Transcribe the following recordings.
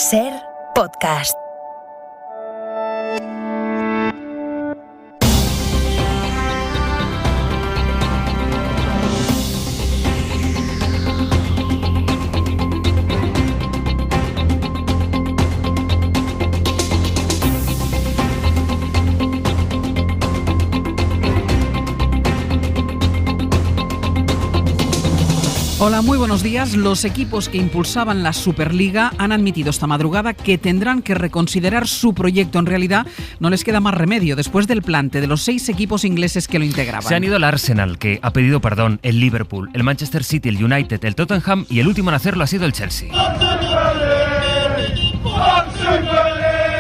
SER Podcast. Hola, muy buenos días. Los equipos que impulsaban la Superliga han admitido esta madrugada que tendrán que reconsiderar su proyecto. En realidad, no les queda más remedio después del plante de los 6 equipos ingleses que lo integraban. Se han ido el Arsenal, que ha pedido perdón, el Liverpool, el Manchester City, el United, el Tottenham y el último en hacerlo ha sido el Chelsea,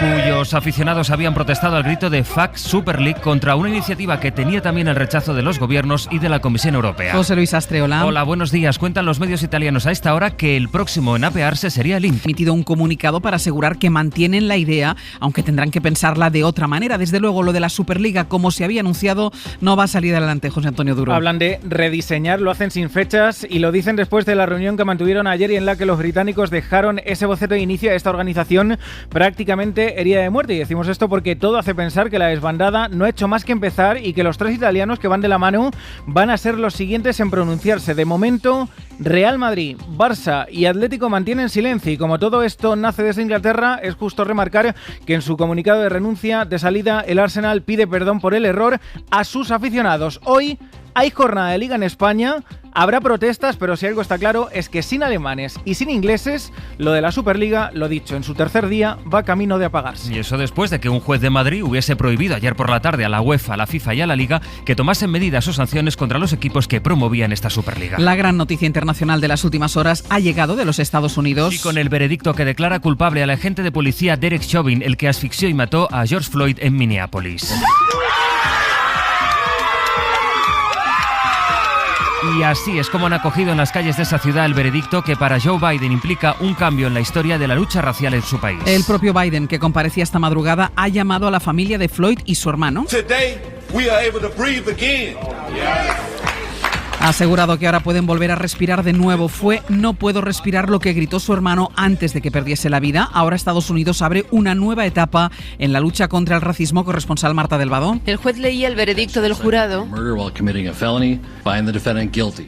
cuyos aficionados habían protestado al grito de Fuck Super League contra una iniciativa que tenía también el rechazo de los gobiernos y de la Comisión Europea. José Luis Astre, hola. Hola, buenos días. Cuentan los medios italianos a esta hora que el próximo en apearse sería el Inter. Ha emitido un comunicado para asegurar que mantienen la idea, aunque tendrán que pensarla de otra manera. Desde luego, lo de la Superliga, como se había anunciado, no va a salir adelante, José Antonio Duro. Hablan de rediseñar, lo hacen sin fechas y lo dicen después de la reunión que mantuvieron ayer y en la que los británicos dejaron ese boceto de inicio a esta organización prácticamente herida de muerte. Y decimos esto porque todo hace pensar que la desbandada no ha hecho más que empezar y que los 3 italianos que van de la mano van a ser los siguientes en pronunciarse. De momento, Real Madrid, Barça y Atlético mantienen silencio, y como todo esto nace desde Inglaterra, es justo remarcar que en su comunicado de renuncia de salida el Arsenal pide perdón por el error a sus aficionados. Hoy hay jornada de Liga en España, habrá protestas, pero si algo está claro es que sin alemanes y sin ingleses, lo de la Superliga, lo dicho, en su tercer día va camino de apagarse. Y eso después de que un juez de Madrid hubiese prohibido ayer por la tarde a la UEFA, a la FIFA y a la Liga que tomasen medidas o sanciones contra los equipos que promovían esta Superliga. La gran noticia internacional de las últimas horas ha llegado de los Estados Unidos. Y con el veredicto que declara culpable al agente de policía Derek Chauvin, el que asfixió y mató a George Floyd en Minneapolis. Y así es como han acogido en las calles de esa ciudad el veredicto que para Joe Biden implica un cambio en la historia de la lucha racial en su país. El propio Biden, que comparecía esta madrugada, ha llamado a la familia de Floyd y su hermano. Ha asegurado que ahora pueden volver a respirar de nuevo. Fue "no puedo respirar" lo que gritó su hermano antes de que perdiese la vida. Ahora Estados Unidos abre una nueva etapa en la lucha contra el racismo. Corresponsal Marta Delvado. El juez leía el veredicto del jurado,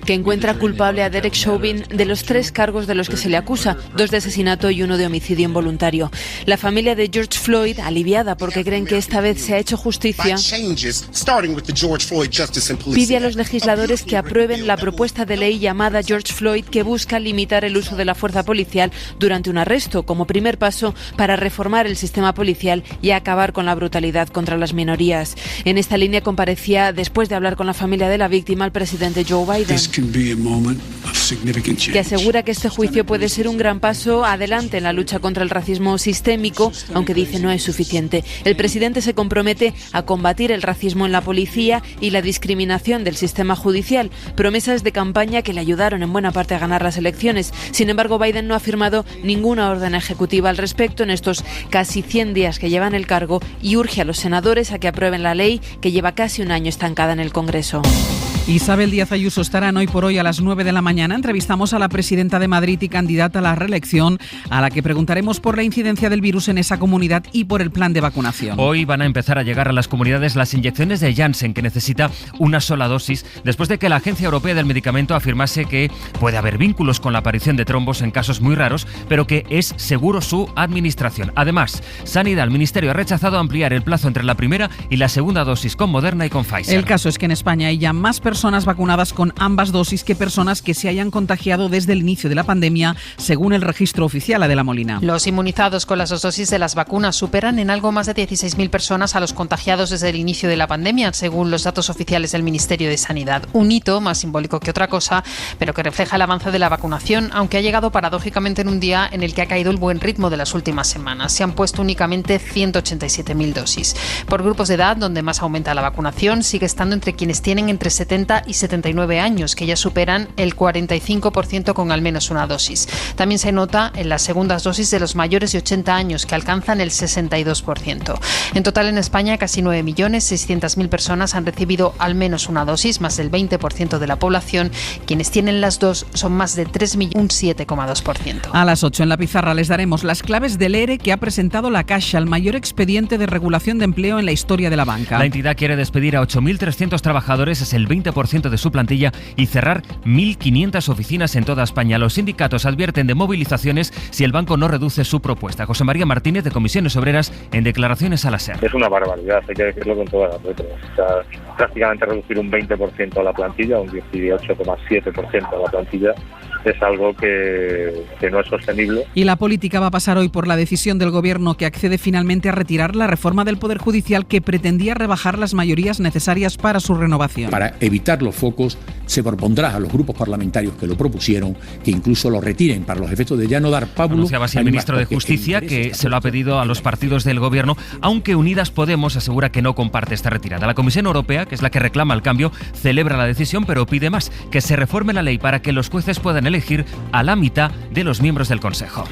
que encuentra culpable a Derek Chauvin de los 3 cargos de los que se le acusa, 2 de asesinato y 1 de homicidio involuntario. La familia de George Floyd, aliviada porque creen que esta vez se ha hecho justicia, pide a los legisladores que aprueben la propuesta de ley llamada George Floyd, que busca limitar el uso de la fuerza policial durante un arresto, como primer paso para reformar el sistema policial y acabar con la brutalidad contra las minorías. En esta línea comparecía, después de hablar con la familia de la víctima, el presidente Joe Biden, que asegura que este juicio puede ser un gran paso adelante en la lucha contra el racismo sistémico, aunque dice no es suficiente. El presidente se compromete a combatir el racismo en la policía y la discriminación del sistema judicial, promesas de campaña que le ayudaron en buena parte a ganar las elecciones. Sin embargo, Biden no ha firmado ninguna orden ejecutiva al respecto en estos casi 100 días que lleva en el cargo y urge a los senadores a que aprueben la ley que lleva casi un año estancada en el Congreso. Isabel Díaz Ayuso estarán hoy por hoy a las 9 de la mañana. Entrevistamos a la presidenta de Madrid y candidata a la reelección, a la que preguntaremos por la incidencia del virus en esa comunidad y por el plan de vacunación. Hoy van a empezar a llegar a las comunidades las inyecciones de Janssen, que necesita una sola dosis, después de que la Agencia Europea del Medicamento afirmase que puede haber vínculos con la aparición de trombos en casos muy raros, pero que es seguro su administración. Además, Sanidad, el Ministerio ha rechazado ampliar el plazo entre la primera y la segunda dosis con Moderna y con Pfizer. El caso es que en España hay ya más personas vacunadas con ambas dosis que personas que se hayan contagiado desde el inicio de la pandemia, según el registro oficial. Adela Molina. Los inmunizados con las 2 dosis de las vacunas superan en algo más de 16.000 personas a los contagiados desde el inicio de la pandemia, según los datos oficiales del Ministerio de Sanidad. Un hito más simbólico que otra cosa, pero que refleja el avance de la vacunación, aunque ha llegado paradójicamente en un día en el que ha caído el buen ritmo de las últimas semanas. Se han puesto únicamente 187.000 dosis. Por grupos de edad, donde más aumenta la vacunación, sigue estando entre quienes tienen entre 70 60 y 79 años, que ya superan el 45% con al menos una dosis. También se nota en las segundas dosis de los mayores de 80 años, que alcanzan el 62%. En total, en España, casi 9.600.000 personas han recibido al menos una dosis, más del 20% de la población. Quienes tienen las dos son más de 3 millones, un 7,2%. A las 8 en la pizarra les daremos las claves del ERE que ha presentado la Caixa, el mayor expediente de regulación de empleo en la historia de la banca. La entidad quiere despedir a 8.300 trabajadores, es el 20% de su plantilla, y cerrar 1.500 oficinas en toda España. Los sindicatos advierten de movilizaciones si el banco no reduce su propuesta. José María Martínez, de Comisiones Obreras, en declaraciones a la SER. Es una barbaridad, hay que decirlo con todas las letras. O sea, prácticamente reducir un 20% a la plantilla, un 18,7% a la plantilla, es algo que no es sostenible. Y la política va a pasar hoy por la decisión del Gobierno, que accede finalmente a retirar la reforma del Poder Judicial que pretendía rebajar las mayorías necesarias para su renovación. Para evitar los focos, se propondrá a los grupos parlamentarios que lo propusieron que incluso lo retiren para los efectos de ya no dar pábulo. Anunciaba así el ministro de Justicia, que se lo ha pedido a los partidos del Gobierno, aunque Unidas Podemos asegura que no comparte esta retirada. La Comisión Europea, que es la que reclama el cambio, celebra la decisión, pero pide más, que se reforme la ley para que los jueces puedan elegir a la mitad de los miembros del Consejo.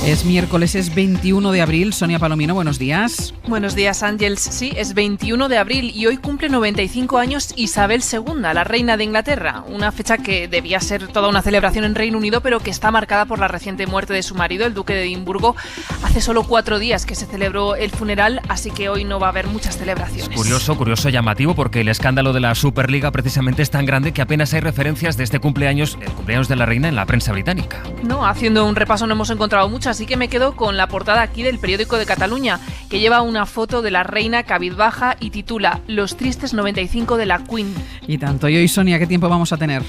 Es miércoles, es 21 de abril. Sonia Palomino, buenos días. Buenos días, Ángels. Sí, es 21 de abril y hoy cumple 95 años Isabel II, la reina de Inglaterra. Una fecha que debía ser toda una celebración en Reino Unido, pero que está marcada por la reciente muerte de su marido, el duque de Edimburgo. Hace solo 4 días que se celebró el funeral, así que hoy no va a haber muchas celebraciones. Curioso, llamativo, porque el escándalo de la Superliga precisamente es tan grande que apenas hay referencias de este cumpleaños, el cumpleaños de la reina, en la prensa británica. No, haciendo un repaso no hemos encontrado mucho, así que me quedo con la portada aquí del Periódico de Cataluña, que lleva una foto de la reina cabizbaja y titula Los tristes 95 de la Queen. Y tanto. Y hoy, Sonia, ¿qué tiempo vamos a tener?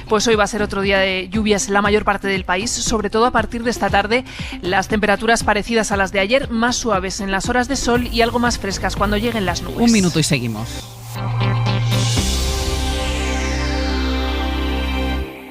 Pues hoy va a ser otro día de lluvias en la mayor parte del país, sobre todo a partir de esta tarde. Las temperaturas parecidas a las de ayer, más suaves en las horas de sol y algo más frescas cuando lleguen las nubes. Un minuto y seguimos.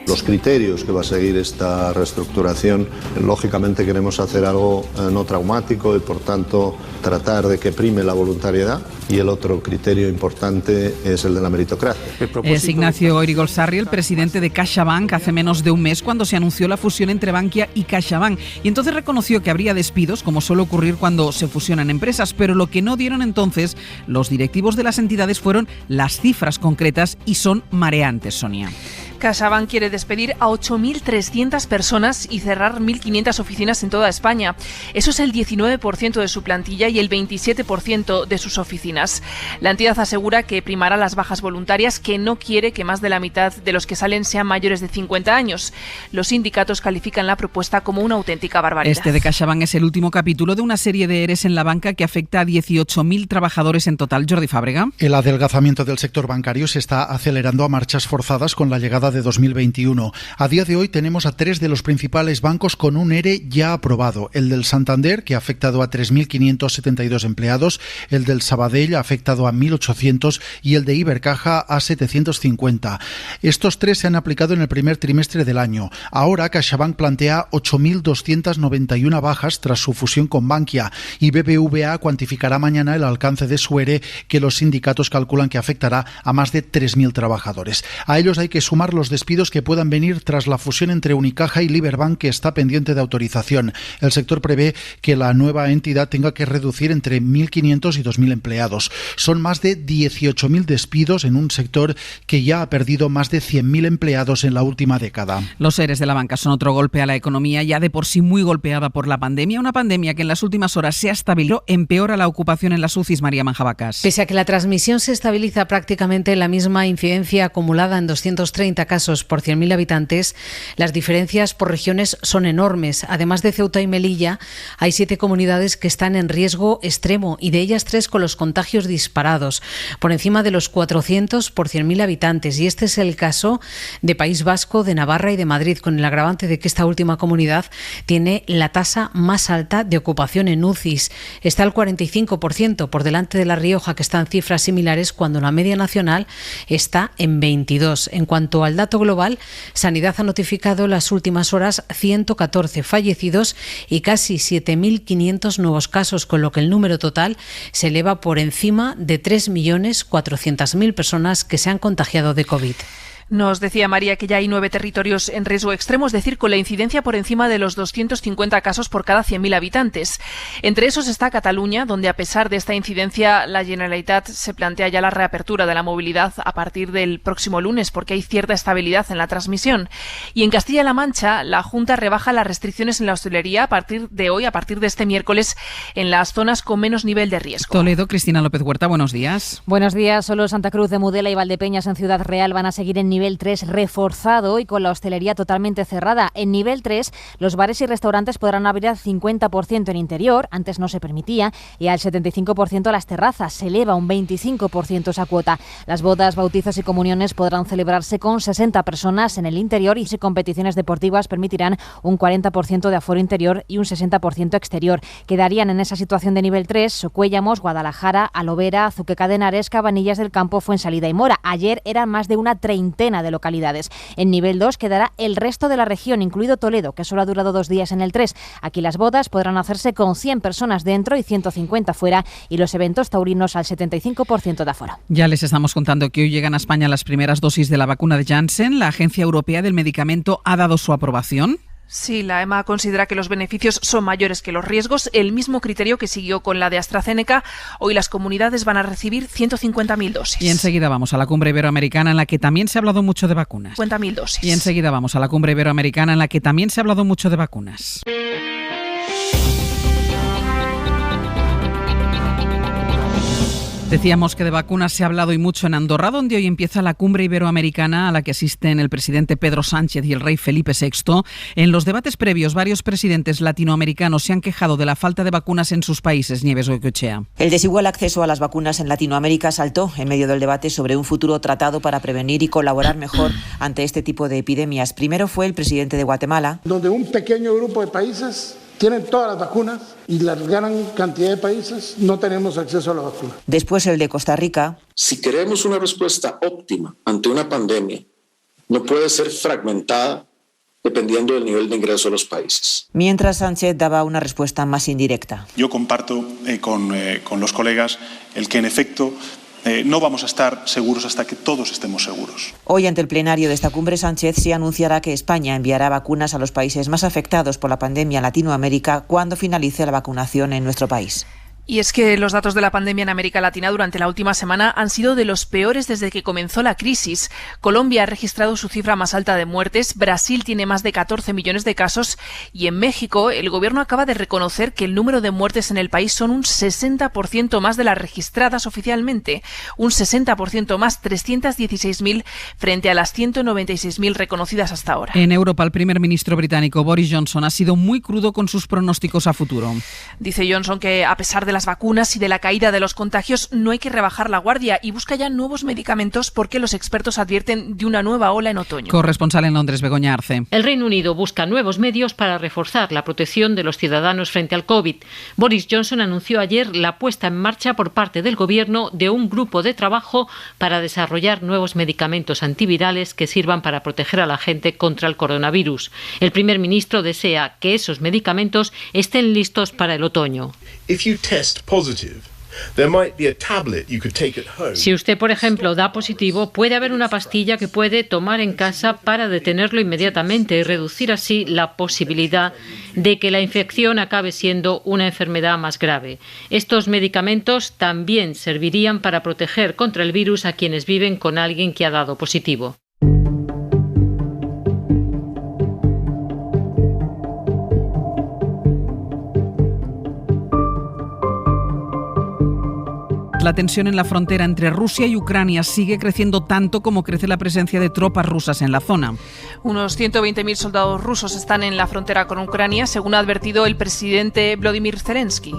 Los criterios que va a seguir esta reestructuración, lógicamente queremos hacer algo no traumático y por tanto tratar de que prime la voluntariedad, y el otro criterio importante es el de la meritocracia. Es Ignacio Irigoyen, el presidente de CaixaBank, hace menos de un mes cuando se anunció la fusión entre Bankia y CaixaBank, y entonces reconoció que habría despidos, como suele ocurrir cuando se fusionan empresas, pero lo que no dieron entonces los directivos de las entidades fueron las cifras concretas, y son mareantes, Sonia. CaixaBank quiere despedir a 8.300 personas y cerrar 1.500 oficinas en toda España. Eso es el 19% de su plantilla y el 27% de sus oficinas. La entidad asegura que primará las bajas voluntarias, que no quiere que más de la mitad de los que salen sean mayores de 50 años. Los sindicatos califican la propuesta como una auténtica barbaridad. Este de CaixaBank es el último capítulo de una serie de EREs en la banca que afecta a 18.000 trabajadores en total. Jordi Fábrega. El adelgazamiento del sector bancario se está acelerando a marchas forzadas con la llegada de 2021. A día de hoy tenemos a 3 de los principales bancos con un ERE ya aprobado. El del Santander, que ha afectado a 3.572 empleados, el del Sabadell ha afectado a 1.800 y el de Ibercaja a 750. Estos 3 se han aplicado en el primer trimestre del año. Ahora CaixaBank plantea 8.291 bajas tras su fusión con Bankia, y BBVA cuantificará mañana el alcance de su ERE, que los sindicatos calculan que afectará a más de 3.000 trabajadores. A ellos hay que sumar los despidos que puedan venir tras la fusión entre Unicaja y Liberbank, que está pendiente de autorización. El sector prevé que la nueva entidad tenga que reducir entre 1.500 y 2.000 empleados. Son más de 18.000 despidos en un sector que ya ha perdido más de 100.000 empleados en la última década. Los EREs de la banca son otro golpe a la economía, ya de por sí muy golpeada por la pandemia. Una pandemia que en las últimas horas se ha estabilizado, empeora la ocupación en las UCIs. María Manjabacas. Pese a que la transmisión se estabiliza prácticamente en la misma incidencia acumulada en 230 casos por 100.000 habitantes, las diferencias por regiones son enormes. Además de Ceuta y Melilla, hay 7 comunidades que están en riesgo extremo, y de ellas 3 con los contagios disparados, por encima de los 400 por 100.000 habitantes. Y este es el caso de País Vasco, de Navarra y de Madrid, con el agravante de que esta última comunidad tiene la tasa más alta de ocupación en UCIs. Está al 45%, por delante de La Rioja, que está en cifras similares, cuando la media nacional está en 22. En cuanto al el dato global, Sanidad ha notificado en las últimas horas 114 fallecidos y casi 7.500 nuevos casos, con lo que el número total se eleva por encima de 3.400.000 personas que se han contagiado de COVID. Nos decía María que ya hay 9 territorios en riesgo extremo, es decir, con la incidencia por encima de los 250 casos por cada 100.000 habitantes. Entre esos está Cataluña, donde a pesar de esta incidencia, la Generalitat se plantea ya la reapertura de la movilidad a partir del próximo lunes, porque hay cierta estabilidad en la transmisión. Y en Castilla-La Mancha, la Junta rebaja las restricciones en la hostelería a partir de hoy, a partir de este miércoles, en las zonas con menos nivel de riesgo. Toledo, Cristina López Huerta, buenos días. Buenos días. Solo Santa Cruz de Mudela y Valdepeñas en Ciudad Real van a seguir en nivel 3 reforzado y con la hostelería totalmente cerrada. En nivel 3, los bares y restaurantes podrán abrir al 50% en interior, antes no se permitía, y al 75% las terrazas. Se eleva un 25% esa cuota. Las bodas, bautizos y comuniones podrán celebrarse con 60 personas en el interior y competiciones deportivas permitirán un 40% de aforo interior y un 60% exterior. Quedarían en esa situación de nivel 3 Socuéllamos, Guadalajara, Alovera, Azuqueca de Henares, Cabanillas del Campo, Fuensalida y Mora. Ayer eran más de una treintena de localidades. En nivel 2 quedará el resto de la región, incluido Toledo, que solo ha durado 2 días en el 3. Aquí las bodas podrán hacerse con 100 personas dentro y 150 fuera, y los eventos taurinos al 75% de aforo. Ya les estamos contando que hoy llegan a España las primeras dosis de la vacuna de Janssen. La Agencia Europea del Medicamento ha dado su aprobación. Sí, la EMA considera que los beneficios son mayores que los riesgos, el mismo criterio que siguió con la de AstraZeneca. Hoy las comunidades van a recibir 150.000 dosis. Y enseguida vamos a la cumbre iberoamericana, en la que también se ha hablado mucho de vacunas. 50.000 dosis. Y enseguida vamos a la cumbre iberoamericana, en la que también se ha hablado mucho de vacunas. Decíamos que de vacunas se ha hablado y mucho en Andorra, donde hoy empieza la cumbre iberoamericana a la que asisten el presidente Pedro Sánchez y el rey Felipe VI. En los debates previos, varios presidentes latinoamericanos se han quejado de la falta de vacunas en sus países. Nieves Goicoechea. El desigual acceso a las vacunas en Latinoamérica saltó en medio del debate sobre un futuro tratado para prevenir y colaborar mejor ante este tipo de epidemias. Primero fue el presidente de Guatemala, donde un pequeño grupo de países tienen todas las vacunas y la gran cantidad de países no tenemos acceso a la vacuna. Después el de Costa Rica. Si queremos una respuesta óptima ante una pandemia, no puede ser fragmentada dependiendo del nivel de ingreso de los países. Mientras Sánchez daba una respuesta más indirecta. Yo comparto con los colegas el que en efecto no vamos a estar seguros hasta que todos estemos seguros. Hoy, ante el plenario de esta cumbre, Sánchez sí anunciará que España enviará vacunas a los países más afectados por la pandemia en Latinoamérica cuando finalice la vacunación en nuestro país. Y es que los datos de la pandemia en América Latina durante la última semana han sido de los peores desde que comenzó la crisis. Colombia ha registrado su cifra más alta de muertes, Brasil tiene más de 14 millones de casos y en México el gobierno acaba de reconocer que el número de muertes en el país son un 60% más de las registradas oficialmente, un 60% más, 316.000 frente a las 196.000 reconocidas hasta ahora. En Europa, el primer ministro británico Boris Johnson ha sido muy crudo con sus pronósticos a futuro. Dice Johnson que a pesar de las vacunas y de la caída de los contagios no hay que rebajar la guardia y busca ya nuevos medicamentos porque los expertos advierten de una nueva ola en otoño. Corresponsal en Londres, Begoña Arce. El Reino Unido busca nuevos medios para reforzar la protección de los ciudadanos frente al COVID. Boris Johnson anunció ayer la puesta en marcha por parte del Gobierno de un grupo de trabajo para desarrollar nuevos medicamentos antivirales que sirvan para proteger a la gente contra el coronavirus. El primer ministro desea que esos medicamentos estén listos para el otoño. Si usted, por ejemplo, da positivo, puede haber una pastilla que puede tomar en casa para detenerlo inmediatamente y reducir así la posibilidad de que la infección acabe siendo una enfermedad más grave. Estos medicamentos también servirían para proteger contra el virus a quienes viven con alguien que ha dado positivo. La tensión en la frontera entre Rusia y Ucrania sigue creciendo tanto como crece la presencia de tropas rusas en la zona. Unos 120.000 soldados rusos están en la frontera con Ucrania, según ha advertido el presidente Volodymyr Zelensky.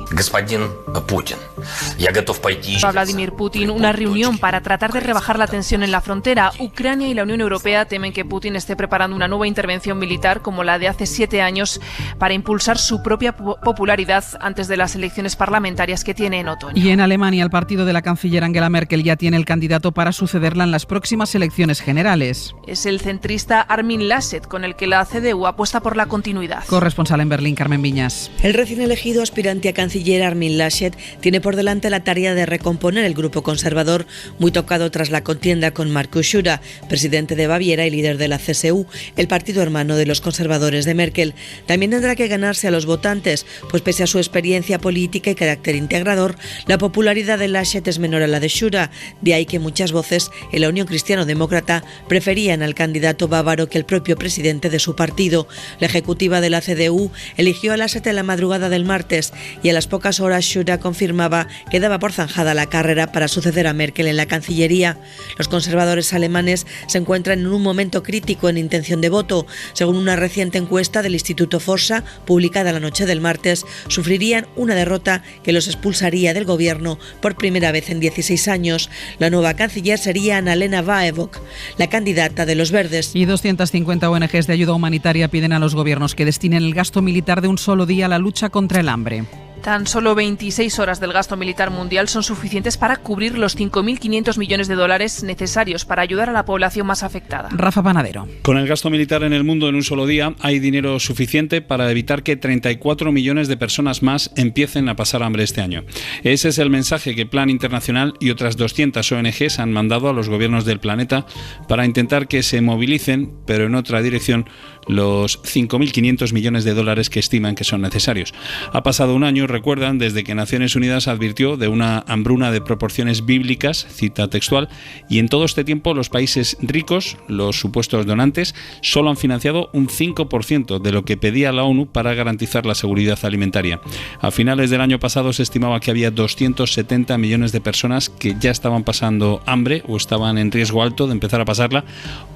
Vladimir Putin, una reunión para tratar de rebajar la tensión en la frontera. Ucrania y la Unión Europea temen que Putin esté preparando una nueva intervención militar como la de hace 7 años para impulsar su propia popularidad antes de las elecciones parlamentarias que tiene en otoño. Y en Alemania, el Partido partido de la canciller Angela Merkel ya tiene el candidato para sucederla en las próximas elecciones generales. Es el centrista Armin Laschet, con el que la CDU apuesta por la continuidad. Corresponsal en Berlín, Carmen Viñas. El recién elegido aspirante a canciller Armin Laschet tiene por delante la tarea de recomponer el grupo conservador, muy tocado tras la contienda con Markus Schura, presidente de Baviera y líder de la CSU, el partido hermano de los conservadores de Merkel. También tendrá que ganarse a los votantes, pues pese a su experiencia política y carácter integrador, la popularidad de Laschet es menor a la de Schura, de ahí que muchas voces en la Unión Cristiano-Demócrata preferían al candidato bávaro que el propio presidente de su partido. La ejecutiva de la CDU eligió a Laschet en la madrugada del martes y a las pocas horas Schura confirmaba que daba por zanjada la carrera para suceder a Merkel en la Cancillería. Los conservadores alemanes se encuentran en un momento crítico en intención de voto. Según una reciente encuesta del Instituto Forsa, publicada la noche del martes, sufrirían una derrota que los expulsaría del gobierno por primera vez en 16 años. La nueva canciller sería Annalena Baerbock, la candidata de los Verdes. Y 250 ONGs de ayuda humanitaria piden a los gobiernos que destinen el gasto militar de un solo día a la lucha contra el hambre. Tan solo 26 horas del gasto militar mundial son suficientes para cubrir los 5.500 millones de dólares necesarios para ayudar a la población más afectada. Rafa Panadero. Con el gasto militar en el mundo en un solo día hay dinero suficiente para evitar que 34 millones de personas más empiecen a pasar hambre este año. Ese es el mensaje que Plan Internacional y otras 200 ONGs han mandado a los gobiernos del planeta para intentar que se movilicen, pero en otra dirección, los 5.500 millones de dólares que estiman que son necesarios. Ha pasado un año, recuerdan, desde que Naciones Unidas advirtió de una hambruna de proporciones bíblicas, cita textual, y en todo este tiempo los países ricos, los supuestos donantes, solo han financiado un 5% de lo que pedía la ONU para garantizar la seguridad alimentaria. A finales del año pasado se estimaba que había 270 millones de personas que ya estaban pasando hambre o estaban en riesgo alto de empezar a pasarla.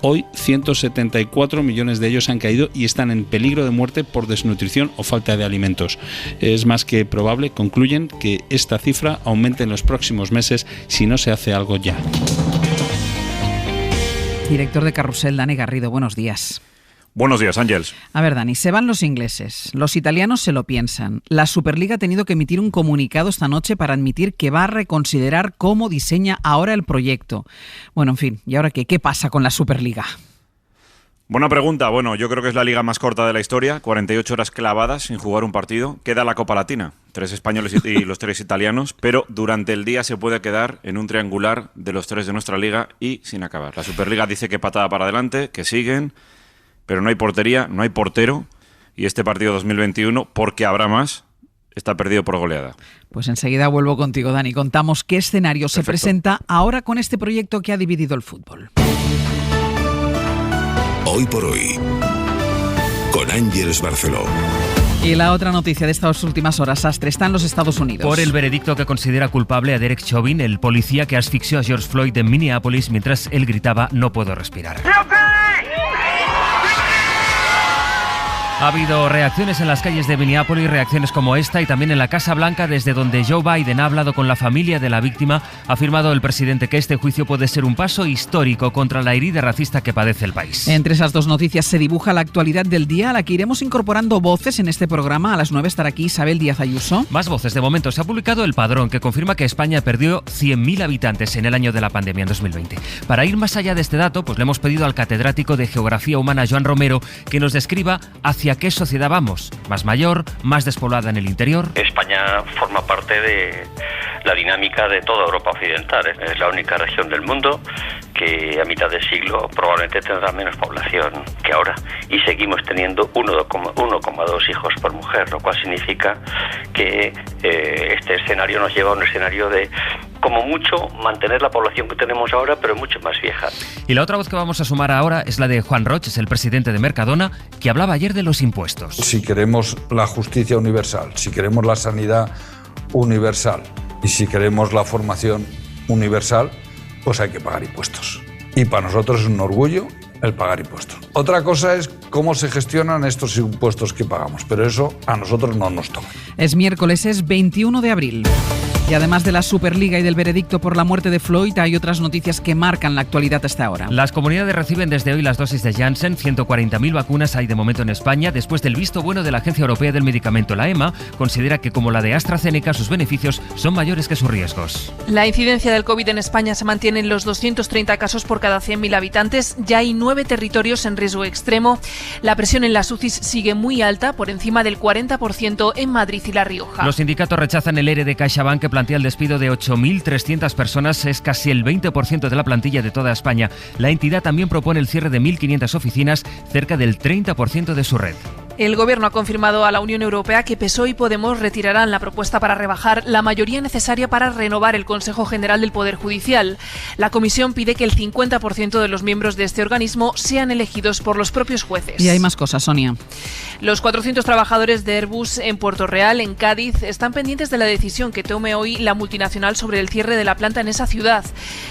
Hoy 174 millones de ellos han caído y están en peligro de muerte por desnutrición o falta de alimentos. Es más que probable, concluyen, que esta cifra aumente en los próximos meses si no se hace algo ya. Director de Carrusel, Dani Garrido, buenos días. Buenos días, Ángels. A ver, Dani, se van los ingleses, los italianos se lo piensan. La Superliga ha tenido que emitir un comunicado esta noche para admitir que va a reconsiderar cómo diseña ahora el proyecto. Bueno, en fin, ¿y ahora qué? ¿Qué pasa con la Superliga? Buena pregunta. Bueno, yo creo que es la liga más corta de la historia, 48 horas clavadas sin jugar un partido. Queda la Copa Latina, 3 españoles y los 3 italianos, pero durante el día se puede quedar en un triangular de los 3 de nuestra liga y sin acabar. La Superliga dice que patada para adelante, que siguen, pero no hay portería, no hay portero, y este partido 2021, porque habrá más, está perdido por goleada. Pues enseguida vuelvo contigo, Dani. Contamos qué escenario se presenta ahora con este proyecto que ha dividido el fútbol. Hoy por hoy, con Ángeles Barceló. Y la otra noticia de estas últimas horas, Astre, está en los Estados Unidos. Por el veredicto que considera culpable a Derek Chauvin, el policía que asfixió a George Floyd en Minneapolis mientras él gritaba "no puedo respirar". Ha habido reacciones en las calles de Minneapolis, reacciones como esta, y también en la Casa Blanca, desde donde Joe Biden ha hablado con la familia de la víctima. Ha afirmado el presidente que este juicio puede ser un paso histórico contra la herida racista que padece el país. Entre esas dos noticias se dibuja la actualidad del día, a la que iremos incorporando voces en este programa. A las 9 estará aquí Isabel Díaz Ayuso. Más voces. De momento se ha publicado el padrón que confirma que España perdió 100.000 habitantes en el año de la pandemia, en 2020. Para ir más allá de este dato, pues le hemos pedido al catedrático de Geografía Humana, Joan Romero, que nos describa hacia qué sociedad vamos, más mayor, más despoblada en el interior. España forma parte de la dinámica de toda Europa occidental. Es la única región del mundo que a mitad de siglo probablemente tendrá menos población que ahora, y seguimos teniendo 1,2 hijos por mujer, lo cual significa que este escenario nos lleva a un escenario de, como mucho, mantener la población que tenemos ahora, pero mucho más vieja. Y la otra voz que vamos a sumar ahora es la de Juan Roch, es el presidente de Mercadona, que hablaba ayer de los impuestos. Si queremos la justicia universal, si queremos la sanidad universal y si queremos la formación universal, pues hay que pagar impuestos. Y para nosotros es un orgullo el pagar impuestos. Otra cosa es cómo se gestionan estos impuestos que pagamos, pero eso a nosotros no nos toca. Es miércoles, es 21 de abril. Y además de la Superliga y del veredicto por la muerte de Floyd, hay otras noticias que marcan la actualidad hasta ahora. Las comunidades reciben desde hoy las dosis de Janssen. 140.000 vacunas hay de momento en España, después del visto bueno de la Agencia Europea del Medicamento. La EMA considera que, como la de AstraZeneca, sus beneficios son mayores que sus riesgos. La incidencia del COVID en España se mantiene en los 230 casos por cada 100.000 habitantes. Ya hay 9 territorios en riesgo extremo. La presión en las UCIs sigue muy alta, por encima del 40% en Madrid y La Rioja. Los sindicatos rechazan el ERE de CaixaBank, que plantea el despido de 8.300 personas. Es casi el 20% de la plantilla de toda España. La entidad también propone el cierre de 1.500 oficinas, cerca del 30% de su red. El Gobierno ha confirmado a la Unión Europea que PSOE y Podemos retirarán la propuesta para rebajar la mayoría necesaria para renovar el Consejo General del Poder Judicial. La Comisión pide que el 50% de los miembros de este organismo sean elegidos por los propios jueces. Y hay más cosas, Sonia. Los 400 trabajadores de Airbus en Puerto Real, en Cádiz, están pendientes de la decisión que tome hoy la multinacional sobre el cierre de la planta en esa ciudad.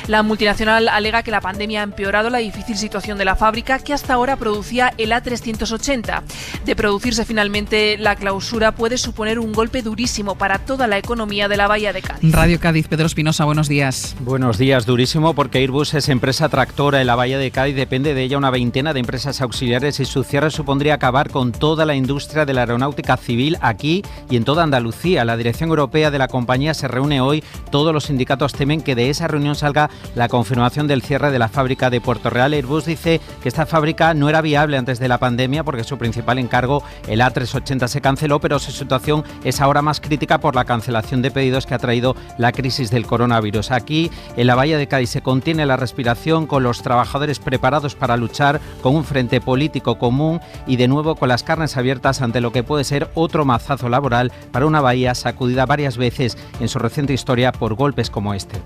La multinacional alega que la pandemia ha empeorado la difícil situación de la fábrica, que hasta ahora producía el A380. De producirse finalmente la clausura, puede suponer un golpe durísimo para toda la economía de la Bahía de Cádiz. Radio Cádiz, Pedro Espinosa, buenos días. Buenos días, durísimo porque Airbus es empresa tractora en la Bahía de Cádiz, depende de ella una veintena de empresas auxiliares y su cierre supondría acabar con toda la industria de la aeronáutica civil aquí y en toda Andalucía. La dirección europea de la compañía se reúne hoy, todos los sindicatos temen que de esa reunión salga la confirmación del cierre de la fábrica de Puerto Real. Airbus dice que esta fábrica no era viable antes de la pandemia porque su principal encargo, el A380, se canceló, pero su situación es ahora más crítica por la cancelación de pedidos que ha traído la crisis del coronavirus. Aquí, en la Bahía de Cádiz, se contiene la respiración con los trabajadores preparados para luchar con un frente político común y de nuevo con las carnes abiertas ante lo que puede ser otro mazazo laboral para una bahía sacudida varias veces en su reciente historia por golpes como este.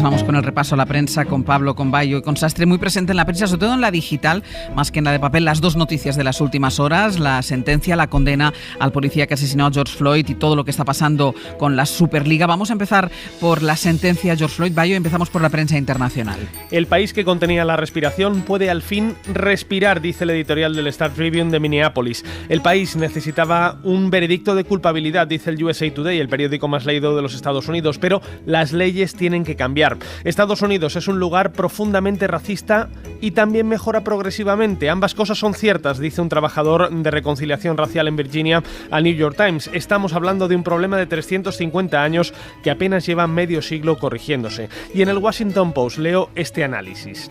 Vamos con el repaso a la prensa con Pablo Combayo y con Sastre, muy presente en la prensa, sobre todo en la digital, más que en la de papel. Las dos noticias de las últimas horas: la sentencia, la condena al policía que asesinó a George Floyd y todo lo que está pasando con la Superliga. Vamos a empezar por la sentencia a George Floyd. Bayo, empezamos por la prensa internacional. El país que contenía la respiración puede al fin respirar, dice el editorial del Star Tribune de Minneapolis. El país necesitaba un veredicto de culpabilidad, dice el USA Today, el periódico más leído de los Estados Unidos, pero las leyes tienen que cambiar. Estados Unidos es un lugar profundamente racista y también mejora progresivamente. Ambas cosas son ciertas, dice un trabajador de reconciliación racial en Virginia al New York Times. Estamos hablando de un problema de 350 años que apenas lleva medio siglo corrigiéndose. Y en el Washington Post leo este análisis.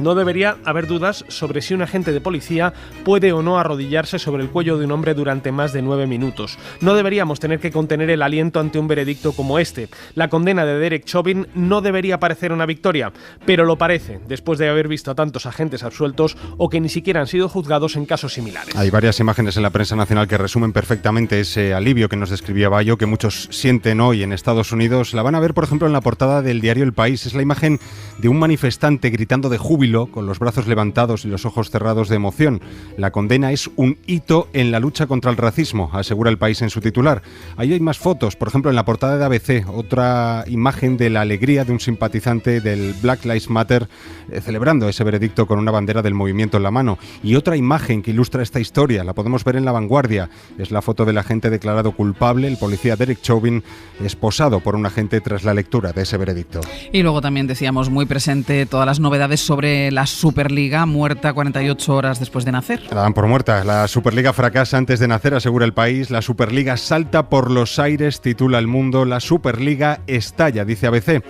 No debería haber dudas sobre si un agente de policía puede o no arrodillarse sobre el cuello de un hombre durante más de 9 minutos. No deberíamos tener que contener el aliento ante un veredicto como este. La condena de Derek Chauvin no debería parecer una victoria, pero lo parece, después de haber visto a tantos agentes absueltos o que ni siquiera han sido juzgados en casos similares. Hay varias imágenes en la prensa nacional que resumen perfectamente ese alivio que nos describía Bayo, que muchos sienten hoy en Estados Unidos. La van a ver, por ejemplo, en la portada del diario El País. Es la imagen de un manifestante gritando de júbilo, con los brazos levantados y los ojos cerrados de emoción. La condena es un hito en la lucha contra el racismo, asegura El País en su titular. Ahí hay más fotos, por ejemplo en la portada de ABC, otra imagen de la alegría de un simpatizante del Black Lives Matter celebrando ese veredicto con una bandera del movimiento en la mano. Y otra imagen que ilustra esta historia, la podemos ver en La Vanguardia, es la foto del agente declarado culpable, el policía Derek Chauvin, esposado por un agente tras la lectura de ese veredicto. Y luego también decíamos muy presente todas las novedades sobre la Superliga, muerta 48 horas después de nacer. La dan por muerta. La Superliga fracasa antes de nacer, asegura El País. La Superliga salta por los aires, titula El Mundo. La Superliga estalla, dice ABC.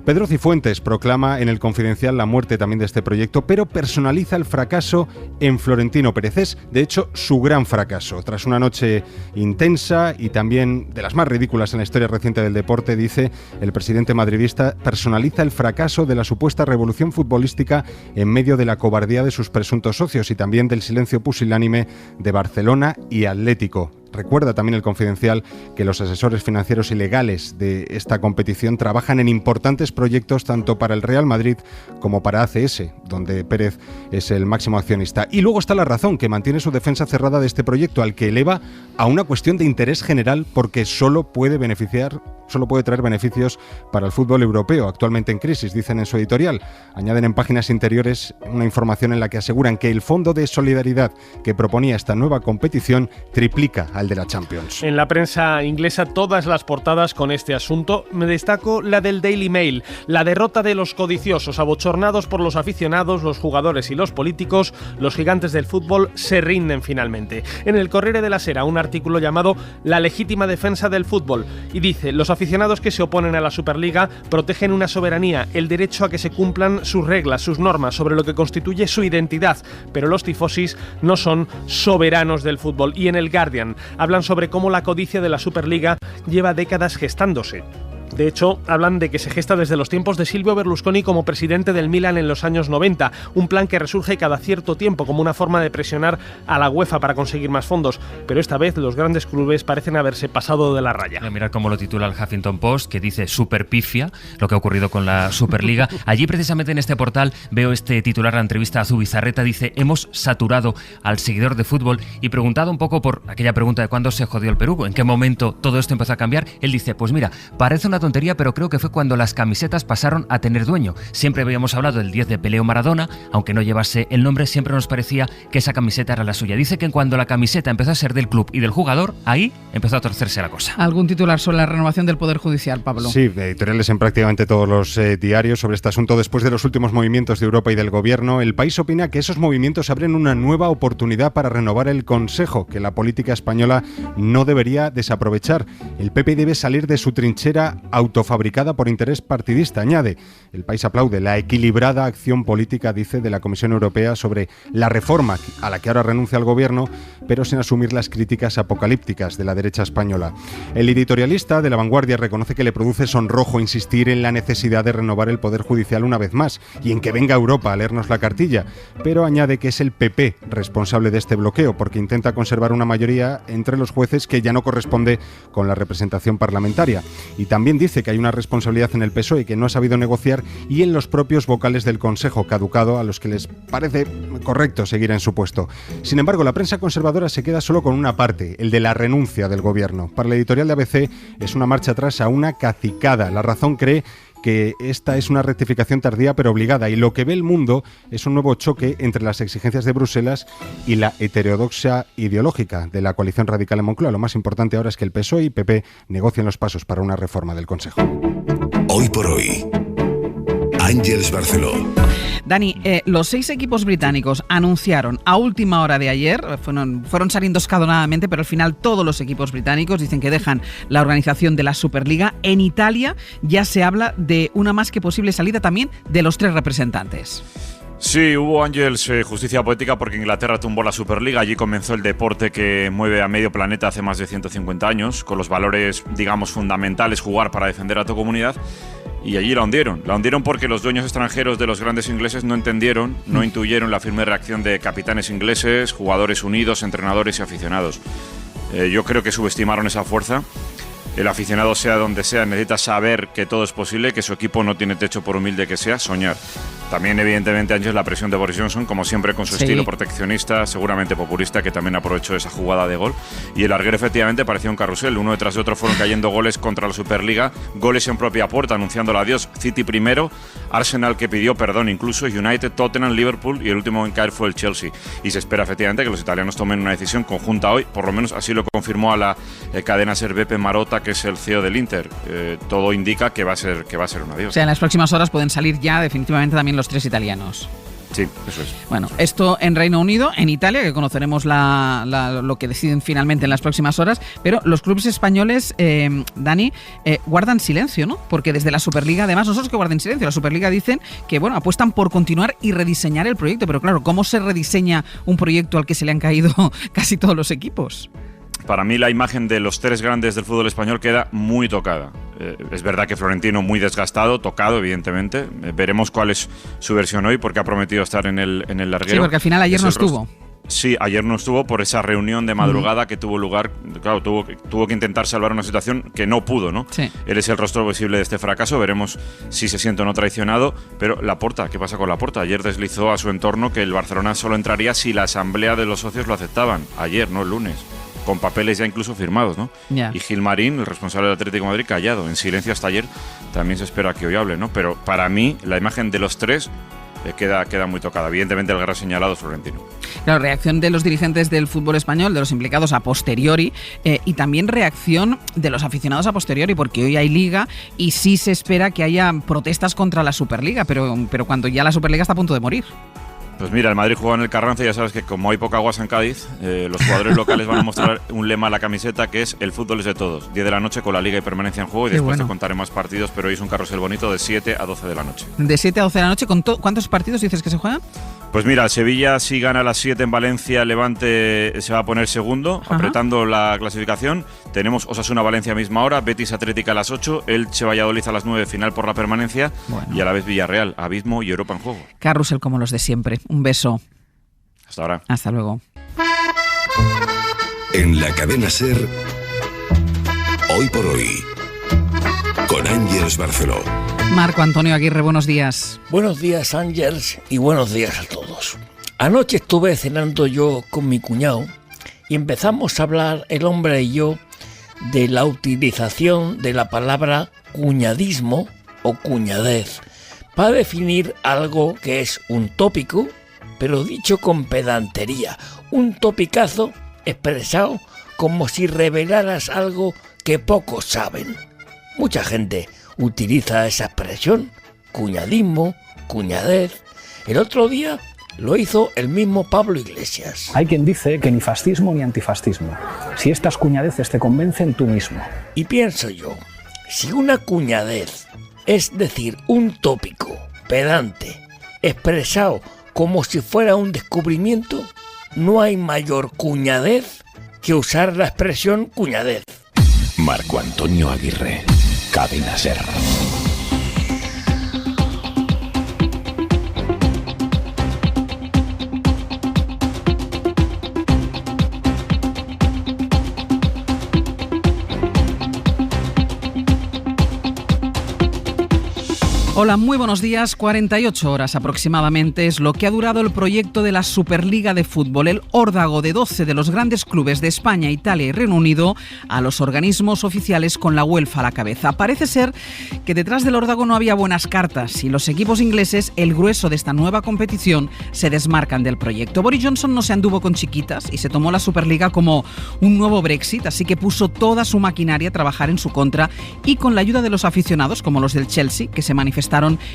Pedro Cifuentes proclama en El Confidencial la muerte también de este proyecto, pero personaliza el fracaso en Florentino Pérez. Es, de hecho, su gran fracaso. Tras una noche intensa y también de las más ridículas en la historia reciente del deporte, dice el presidente madridista, personaliza el fracaso de la supuesta revolución futbolística en medio de la cobardía de sus presuntos socios y también del silencio pusilánime de Barcelona y Atlético. Recuerda también el Confidencial que los asesores financieros y legales de esta competición trabajan en importantes proyectos tanto para el Real Madrid como para ACS, donde Pérez es el máximo accionista. Y luego está La Razón, que mantiene su defensa cerrada de este proyecto, al que eleva a una cuestión de interés general porque solo puede traer beneficios para el fútbol europeo, actualmente en crisis, dicen en su editorial. Añaden en páginas interiores una información en la que aseguran que el fondo de solidaridad que proponía esta nueva competición triplica al de la Champions. En la prensa inglesa todas las portadas con este asunto. Me destaco la del Daily Mail, la derrota de los codiciosos, abochornados por los aficionados, los jugadores y los políticos. Los gigantes del fútbol se rinden finalmente. En el Corriere della Sera, un artículo llamado La legítima defensa del fútbol, y dice: los aficionados que se oponen a la Superliga protegen una soberanía, el derecho a que se cumplan sus reglas, sus normas, sobre lo que constituye su identidad, pero los tifosis no son soberanos del fútbol. Y en el Guardian hablan sobre cómo la codicia de la Superliga lleva décadas gestándose. De hecho, hablan de que se gesta desde los tiempos de Silvio Berlusconi como presidente del Milan en los años 90, un plan que resurge cada cierto tiempo como una forma de presionar a la UEFA para conseguir más fondos, pero esta vez los grandes clubes parecen haberse pasado de la raya. Mirad cómo lo titula el Huffington Post, que dice super pifia, lo que ha ocurrido con la Superliga. Allí precisamente en este portal veo este titular, la entrevista a Zubizarreta, dice: hemos saturado al seguidor de fútbol, y preguntado un poco por aquella pregunta de cuándo se jodió el Perú, en qué momento todo esto empezó a cambiar, él dice: pues mira, parece una tontería, pero creo que fue cuando las camisetas pasaron a tener dueño. Siempre habíamos hablado del 10 de Pelé o Maradona, aunque no llevase el nombre, siempre nos parecía que esa camiseta era la suya. Dice que cuando la camiseta empezó a ser del club y del jugador, ahí empezó a torcerse la cosa. ¿Algún titular sobre la renovación del Poder Judicial, Pablo? Sí, editoriales en prácticamente todos los diarios sobre este asunto. Después de los últimos movimientos de Europa y del Gobierno, El País opina que esos movimientos abren una nueva oportunidad para renovar el Consejo, que la política española no debería desaprovechar. El PP debe salir de su trinchera autofabricada por interés partidista, añade. El País aplaude la equilibrada acción política, dice, de la Comisión Europea sobre la reforma a la que ahora renuncia el Gobierno, pero sin asumir las críticas apocalípticas de la derecha española. El editorialista de La Vanguardia reconoce que le produce sonrojo insistir en la necesidad de renovar el Poder Judicial una vez más y en que venga Europa a leernos la cartilla, pero añade que es el PP responsable de este bloqueo porque intenta conservar una mayoría entre los jueces que ya no corresponde con la representación parlamentaria. Y también dice que hay una responsabilidad en el PSOE que no ha sabido negociar y en los propios vocales del Consejo caducado, a los que les parece correcto seguir en su puesto. Sin embargo, la prensa conservadora se queda solo con una parte, el de la renuncia del Gobierno. Para la editorial de ABC es una marcha atrás a una cacicada. La Razón cree que esta es una rectificación tardía pero obligada, y lo que ve el mundo es un nuevo choque entre las exigencias de Bruselas y la heterodoxia ideológica de la coalición radical en Moncloa. Lo más importante ahora es que el PSOE y PP negocien los pasos para una reforma del Consejo. Hoy por hoy, Ángeles Barceló. Dani, los 6 equipos británicos anunciaron a última hora de ayer, fueron saliendo escalonadamente, pero al final todos los equipos británicos dicen que dejan la organización de la Superliga. En Italia ya se habla de una más que posible salida también de los 3 representantes. Sí, hubo, Ángeles, justicia poética porque Inglaterra tumbó la Superliga. Allí comenzó el deporte que mueve a medio planeta hace más de 150 años, con los valores, digamos, fundamentales, jugar para defender a tu comunidad. Y allí la hundieron. La hundieron porque los dueños extranjeros de los grandes ingleses no entendieron, no intuyeron la firme reacción de capitanes ingleses, jugadores unidos, entrenadores y aficionados. Yo creo que subestimaron esa fuerza. El aficionado, sea donde sea, necesita saber que todo es posible, que su equipo no tiene techo, por humilde que sea, soñar. También, evidentemente, Ángeles, la presión de Boris Johnson, como siempre, con su estilo proteccionista, seguramente populista, que también aprovechó esa jugada de gol. Y el larguero, efectivamente, parecía un carrusel. Uno detrás de otro fueron cayendo goles contra la Superliga, goles en propia puerta, anunciando el adiós. City primero, Arsenal, que pidió perdón incluso, United, Tottenham, Liverpool, y el último en caer fue el Chelsea. Y se espera, efectivamente, que los italianos tomen una decisión conjunta hoy, por lo menos así lo confirmó a la cadena SER Beppe Marotta, que es el CEO del Inter. Todo indica que va a ser un adiós. O sea, en las próximas horas pueden salir ya definitivamente también los 3 italianos. Sí, eso es. Bueno, esto en Reino Unido, en Italia, que conoceremos lo que deciden finalmente en las próximas horas, pero los clubes españoles, Dani, guardan silencio, ¿no? Porque desde la Superliga, además, nosotros que guarden silencio, la Superliga dicen que, bueno, apuestan por continuar y rediseñar el proyecto, pero claro, ¿cómo se rediseña un proyecto al que se le han caído casi todos los equipos? Para mí la imagen de los 3 grandes del fútbol español queda muy tocada. Es verdad que Florentino muy desgastado, tocado, evidentemente. Veremos cuál es su versión hoy, porque ha prometido estar en el larguero. Sí, porque al final ayer no estuvo. Sí, ayer no estuvo por esa reunión de madrugada que tuvo lugar. Claro, tuvo que intentar salvar una situación que no pudo, ¿no? Sí. Él es el rostro visible de este fracaso. Veremos si se siente o no traicionado. Pero Laporta, ¿qué pasa con Laporta? Ayer deslizó a su entorno que el Barcelona solo entraría si la asamblea de los socios lo aceptaban. Ayer, no el lunes. Con papeles ya incluso firmados, ¿no? Yeah. Y Gilmarín, el responsable del Atlético de Madrid, callado, en silencio hasta ayer. También se espera que hoy hable, ¿no? Pero para mí, la imagen de los tres queda muy tocada. Evidentemente el gran señalado es Florentino. Claro, reacción de los dirigentes del fútbol español, de los implicados a posteriori, y también reacción de los aficionados a posteriori, porque hoy hay Liga y sí se espera que haya protestas contra la Superliga, pero cuando ya la Superliga está a punto de morir. Pues mira, el Madrid juega en el Carranza y ya sabes que como hay poca agua en Cádiz, los jugadores locales van a mostrar un lema a la camiseta que es: el fútbol es de todos. 10 de la noche con la Liga y permanencia en juego, y después te contaré más partidos, pero hoy es un carrusel bonito de 7 a 12 de la noche. De 7 a 12 de la noche, ¿cuántos partidos dices que se juegan? Pues mira, Sevilla si gana a las 7 en Valencia, Levante se va a poner segundo, apretando la clasificación. Tenemos Osasuna-Valencia a misma hora, Betis-Atlética a las 8, Elche-Valladolid a las 9, final por la permanencia, y a la vez Villarreal, Abismo y Europa en juego. Carrusel como los de siempre. Un beso. Hasta ahora. Hasta luego. En la cadena SER, Hoy por Hoy, con Ángeles Barceló. Marco Antonio Aguirre, buenos días. Buenos días, Ángeles, y buenos días a todos. Anoche estuve cenando yo con mi cuñado y empezamos a hablar, el hombre y yo, de la utilización de la palabra cuñadismo o cuñadez para definir algo que es un tópico, pero dicho con pedantería, un topicazo expresado como si revelaras algo que pocos saben. Mucha gente utiliza esa expresión, cuñadismo, cuñadez. El otro día lo hizo el mismo Pablo Iglesias. Hay quien dice que ni fascismo ni antifascismo. Si estas cuñadeces te convencen, tú mismo. Y pienso yo, si una cuñadez, es decir, un tópico pedante, expresado como si fuera un descubrimiento, no hay mayor cuñadez que usar la expresión cuñadez. Marco Antonio Aguirre, Cadena SER. Hola, muy buenos días. 48 horas aproximadamente es lo que ha durado el proyecto de la Superliga de Fútbol, el órdago de 12 de los grandes clubes de España, Italia y Reino Unido a los organismos oficiales con la UEFA a la cabeza. Parece ser que detrás del órdago no había buenas cartas y los equipos ingleses, el grueso de esta nueva competición, se desmarcan del proyecto. Boris Johnson no se anduvo con chiquitas y se tomó la Superliga como un nuevo Brexit, así que puso toda su maquinaria a trabajar en su contra y con la ayuda de los aficionados, como los del Chelsea, que se manifestaron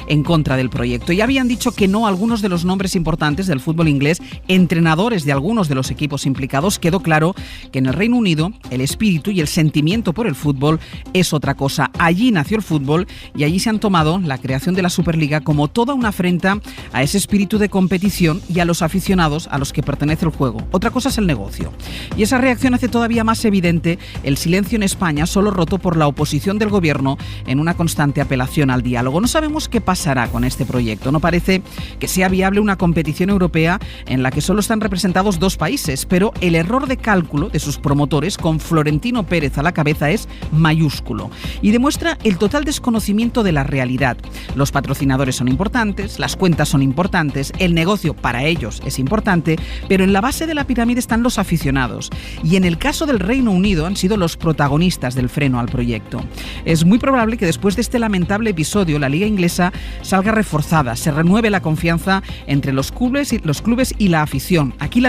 en contra del proyecto. Ya habían dicho que no algunos de los nombres importantes del fútbol inglés, entrenadores de algunos de los equipos implicados. Quedó claro que en el Reino Unido el espíritu y el sentimiento por el fútbol es otra cosa. Allí nació el fútbol y allí se han tomado la creación de la Superliga como toda una afrenta a ese espíritu de competición y a los aficionados a los que pertenece el juego. Otra cosa es el negocio. Y esa reacción hace todavía más evidente el silencio en España, solo roto por la oposición del gobierno en una constante apelación al diálogo. No sabemos qué pasará con este proyecto. No parece que sea viable una competición europea en la que solo están representados dos países, pero el error de cálculo de sus promotores, con Florentino Pérez a la cabeza, es mayúsculo y demuestra el total desconocimiento de la realidad. Los patrocinadores son importantes, las cuentas son importantes, el negocio para ellos es importante, pero en la base de la pirámide están los aficionados y en el caso del Reino Unido han sido los protagonistas del freno al proyecto. Es muy probable que después de este lamentable episodio la Liga Inglesa salga reforzada, se renueve la confianza entre los clubes y la afición. Aquí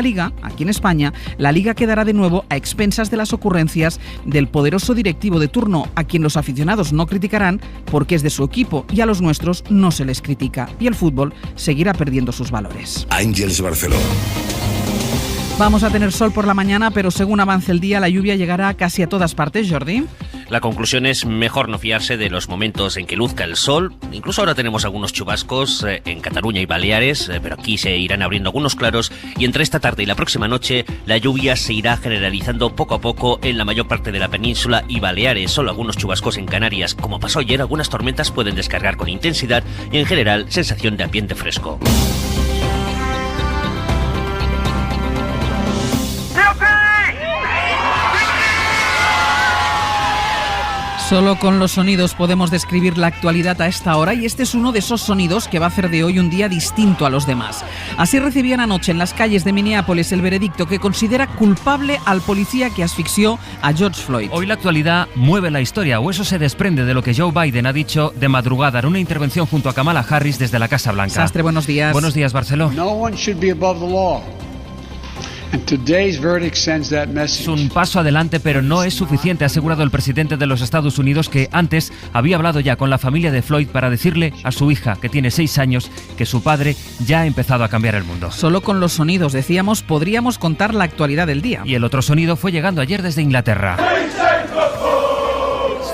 en España, la Liga quedará de nuevo a expensas de las ocurrencias del poderoso directivo de turno, a quien los aficionados no criticarán porque es de su equipo y a los nuestros no se les critica. Y el fútbol seguirá perdiendo sus valores. Ángeles Barceló. Vamos a tener sol por la mañana, pero según avance el día, la lluvia llegará casi a todas partes, Jordi. La conclusión es mejor no fiarse de los momentos en que luzca el sol. Incluso ahora tenemos algunos chubascos en Cataluña y Baleares, pero aquí se irán abriendo algunos claros y entre esta tarde y la próxima noche la lluvia se irá generalizando poco a poco en la mayor parte de la península y Baleares. Solo algunos chubascos en Canarias. Como pasó ayer, algunas tormentas pueden descargar con intensidad y en general sensación de ambiente fresco. Solo con los sonidos podemos describir la actualidad a esta hora y este es uno de esos sonidos que va a hacer de hoy un día distinto a los demás. Así recibían anoche en las calles de Minneapolis el veredicto que considera culpable al policía que asfixió a George Floyd. Hoy la actualidad mueve la historia, o eso se desprende de lo que Joe Biden ha dicho de madrugada en una intervención junto a Kamala Harris desde la Casa Blanca. Sastre, buenos días. Buenos días, Barceló. No one should be above the law. Es un paso adelante, pero no es suficiente, ha asegurado el presidente de los Estados Unidos, que antes había hablado ya con la familia de Floyd para decirle a su hija, que tiene 6 años, que su padre ya ha empezado a cambiar el mundo. Solo con los sonidos, decíamos, podríamos contar la actualidad del día. Y el otro sonido fue llegando ayer desde Inglaterra.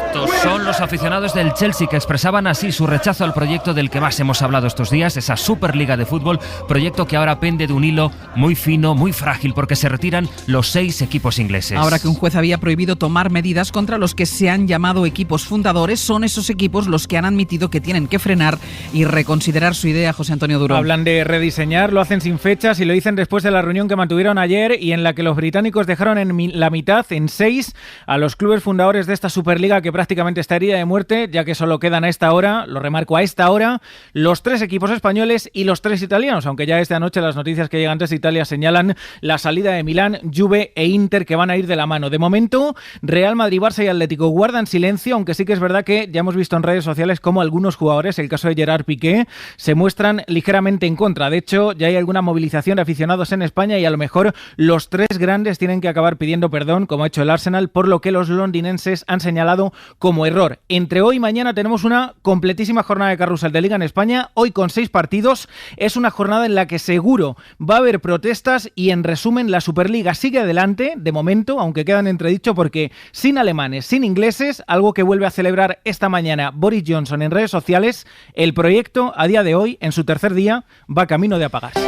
Estos son los aficionados del Chelsea que expresaban así su rechazo al proyecto del que más hemos hablado estos días, esa Superliga de fútbol, proyecto que ahora pende de un hilo muy fino, muy frágil, porque se retiran los 6 equipos ingleses. Ahora que un juez había prohibido tomar medidas contra los que se han llamado equipos fundadores, son esos equipos los que han admitido que tienen que frenar y reconsiderar su idea. José Antonio Duró. Hablan de rediseñar, lo hacen sin fechas y lo dicen después de la reunión que mantuvieron ayer y en la que los británicos dejaron en la mitad, en 6, a los clubes fundadores de esta Superliga, que prácticamente está herida de muerte, ya que solo quedan a esta hora, lo remarco, a esta hora, los 3 equipos españoles y los 3 italianos, aunque ya esta noche las noticias que llegan desde Italia señalan la salida de Milán, Juve e Inter, que van a ir de la mano. De momento, Real Madrid, Barça y Atlético guardan silencio, aunque sí que es verdad que ya hemos visto en redes sociales cómo algunos jugadores, el caso de Gerard Piqué, se muestran ligeramente en contra. De hecho, ya hay alguna movilización de aficionados en España y a lo mejor los 3 grandes tienen que acabar pidiendo perdón, como ha hecho el Arsenal, por lo que los londinenses han señalado como error. Entre hoy y mañana tenemos una completísima jornada de carrusel de Liga en España, hoy con 6 partidos. Es una jornada en la que seguro va a haber protestas y, en resumen, la Superliga sigue adelante, de momento, aunque quedan entredicho porque sin alemanes, sin ingleses, algo que vuelve a celebrar esta mañana Boris Johnson en redes sociales, el proyecto a día de hoy, en su tercer día, va camino de apagarse.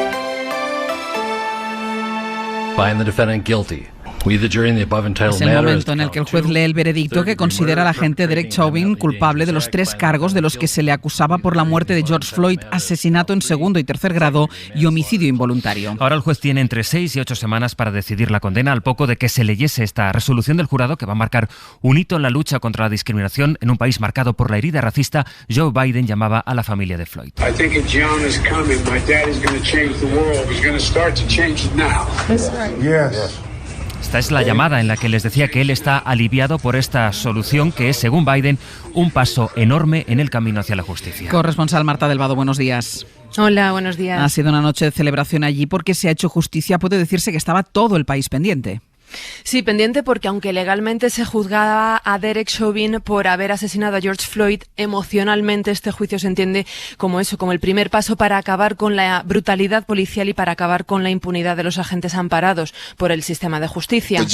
Find the defendant guilty. Es el momento en el que el juez lee el veredicto que considera al agente Derek Chauvin culpable de los 3 cargos de los que se le acusaba por la muerte de George Floyd, asesinato en segundo y tercer grado y homicidio involuntario. Ahora el juez tiene entre 6 y 8 semanas para decidir la condena, al poco de que se leyese esta resolución del jurado que va a marcar un hito en la lucha contra la discriminación en un país marcado por la herida racista. Joe Biden llamaba a la familia de Floyd. Esta es la llamada en la que les decía que él está aliviado por esta solución que es, según Biden, un paso enorme en el camino hacia la justicia. Corresponsal Marta del Vado, buenos días. Hola, buenos días. Ha sido una noche de celebración allí porque se ha hecho justicia. Puede decirse que estaba todo el país pendiente. Sí, pendiente porque aunque legalmente se juzgaba a Derek Chauvin por haber asesinado a George Floyd, emocionalmente este juicio se entiende como eso, como el primer paso para acabar con la brutalidad policial y para acabar con la impunidad de los agentes amparados por el sistema de justicia.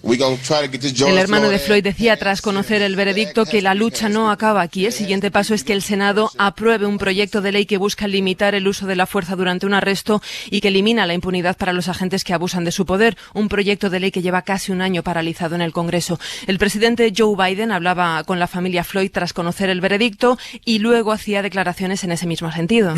El hermano de Floyd decía tras conocer el veredicto que la lucha no acaba aquí. El siguiente paso es que el Senado apruebe un proyecto de ley que busca limitar el uso de la fuerza durante un arresto y que elimina la impunidad para los agentes que abusan de su poder. Un proyecto de ley que lleva casi un año paralizado en el Congreso. El presidente Joe Biden hablaba con la familia Floyd tras conocer el veredicto y luego hacía declaraciones en ese mismo sentido.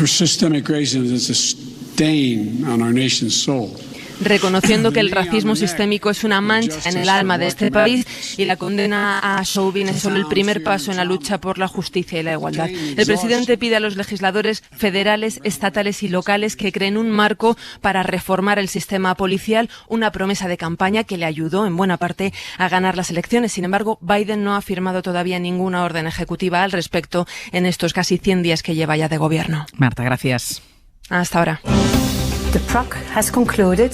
Reconociendo que el racismo sistémico es una mancha en el alma de este país y la condena a Chauvin es solo el primer paso en la lucha por la justicia y la igualdad. El presidente pide a los legisladores federales, estatales y locales que creen un marco para reformar el sistema policial, una promesa de campaña que le ayudó en buena parte a ganar las elecciones. Sin embargo, Biden no ha firmado todavía ninguna orden ejecutiva al respecto en estos casi 100 días que lleva ya de gobierno. Marta, gracias. Hasta ahora. The PRAC has concluded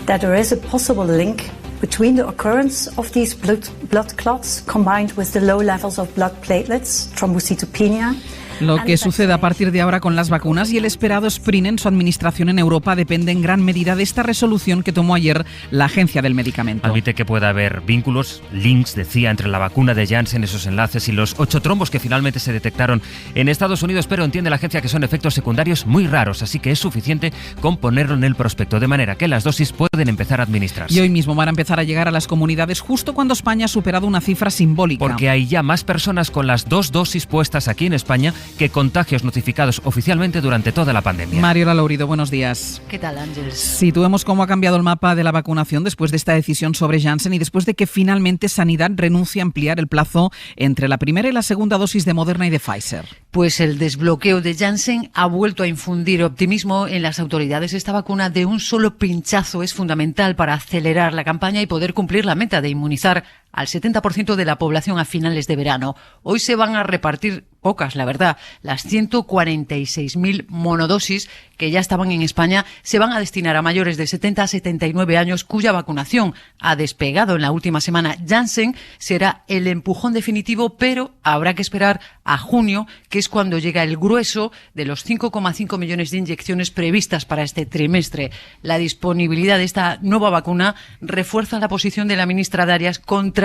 that there is a possible link between the occurrence of these blood clots combined with the low levels of blood platelets, thrombocytopenia. Lo que suceda a partir de ahora con las vacunas y el esperado sprint en su administración en Europa depende en gran medida de esta resolución que tomó ayer la Agencia del Medicamento. Admite que pueda haber vínculos, links, decía, entre la vacuna de Janssen, esos enlaces, y los 8 trombos que finalmente se detectaron en Estados Unidos, pero entiende la agencia que son efectos secundarios muy raros, así que es suficiente con ponerlo en el prospecto, de manera que las dosis pueden empezar a administrarse. Y hoy mismo van a empezar a llegar a las comunidades justo cuando España ha superado una cifra simbólica. Porque hay ya más personas con las 2 dosis puestas aquí en España que contagios notificados oficialmente durante toda la pandemia. Mariola Lourido, buenos días. ¿Qué tal, Ángeles? Situemos cómo ha cambiado el mapa de la vacunación después de esta decisión sobre Janssen y después de que finalmente Sanidad renuncie a ampliar el plazo entre la primera y la segunda dosis de Moderna y de Pfizer. Pues el desbloqueo de Janssen ha vuelto a infundir optimismo en las autoridades. Esta vacuna de un solo pinchazo es fundamental para acelerar la campaña y poder cumplir la meta de inmunizar al 70% de la población a finales de verano. Hoy se van a repartir pocas, la verdad. Las 146.000 monodosis que ya estaban en España se van a destinar a mayores de 70 a 79 años cuya vacunación ha despegado en la última semana. Janssen será el empujón definitivo, pero habrá que esperar a junio, que es cuando llega el grueso de los 5,5 millones de inyecciones previstas para este trimestre. La disponibilidad de esta nueva vacuna refuerza la posición de la ministra de Arias contraria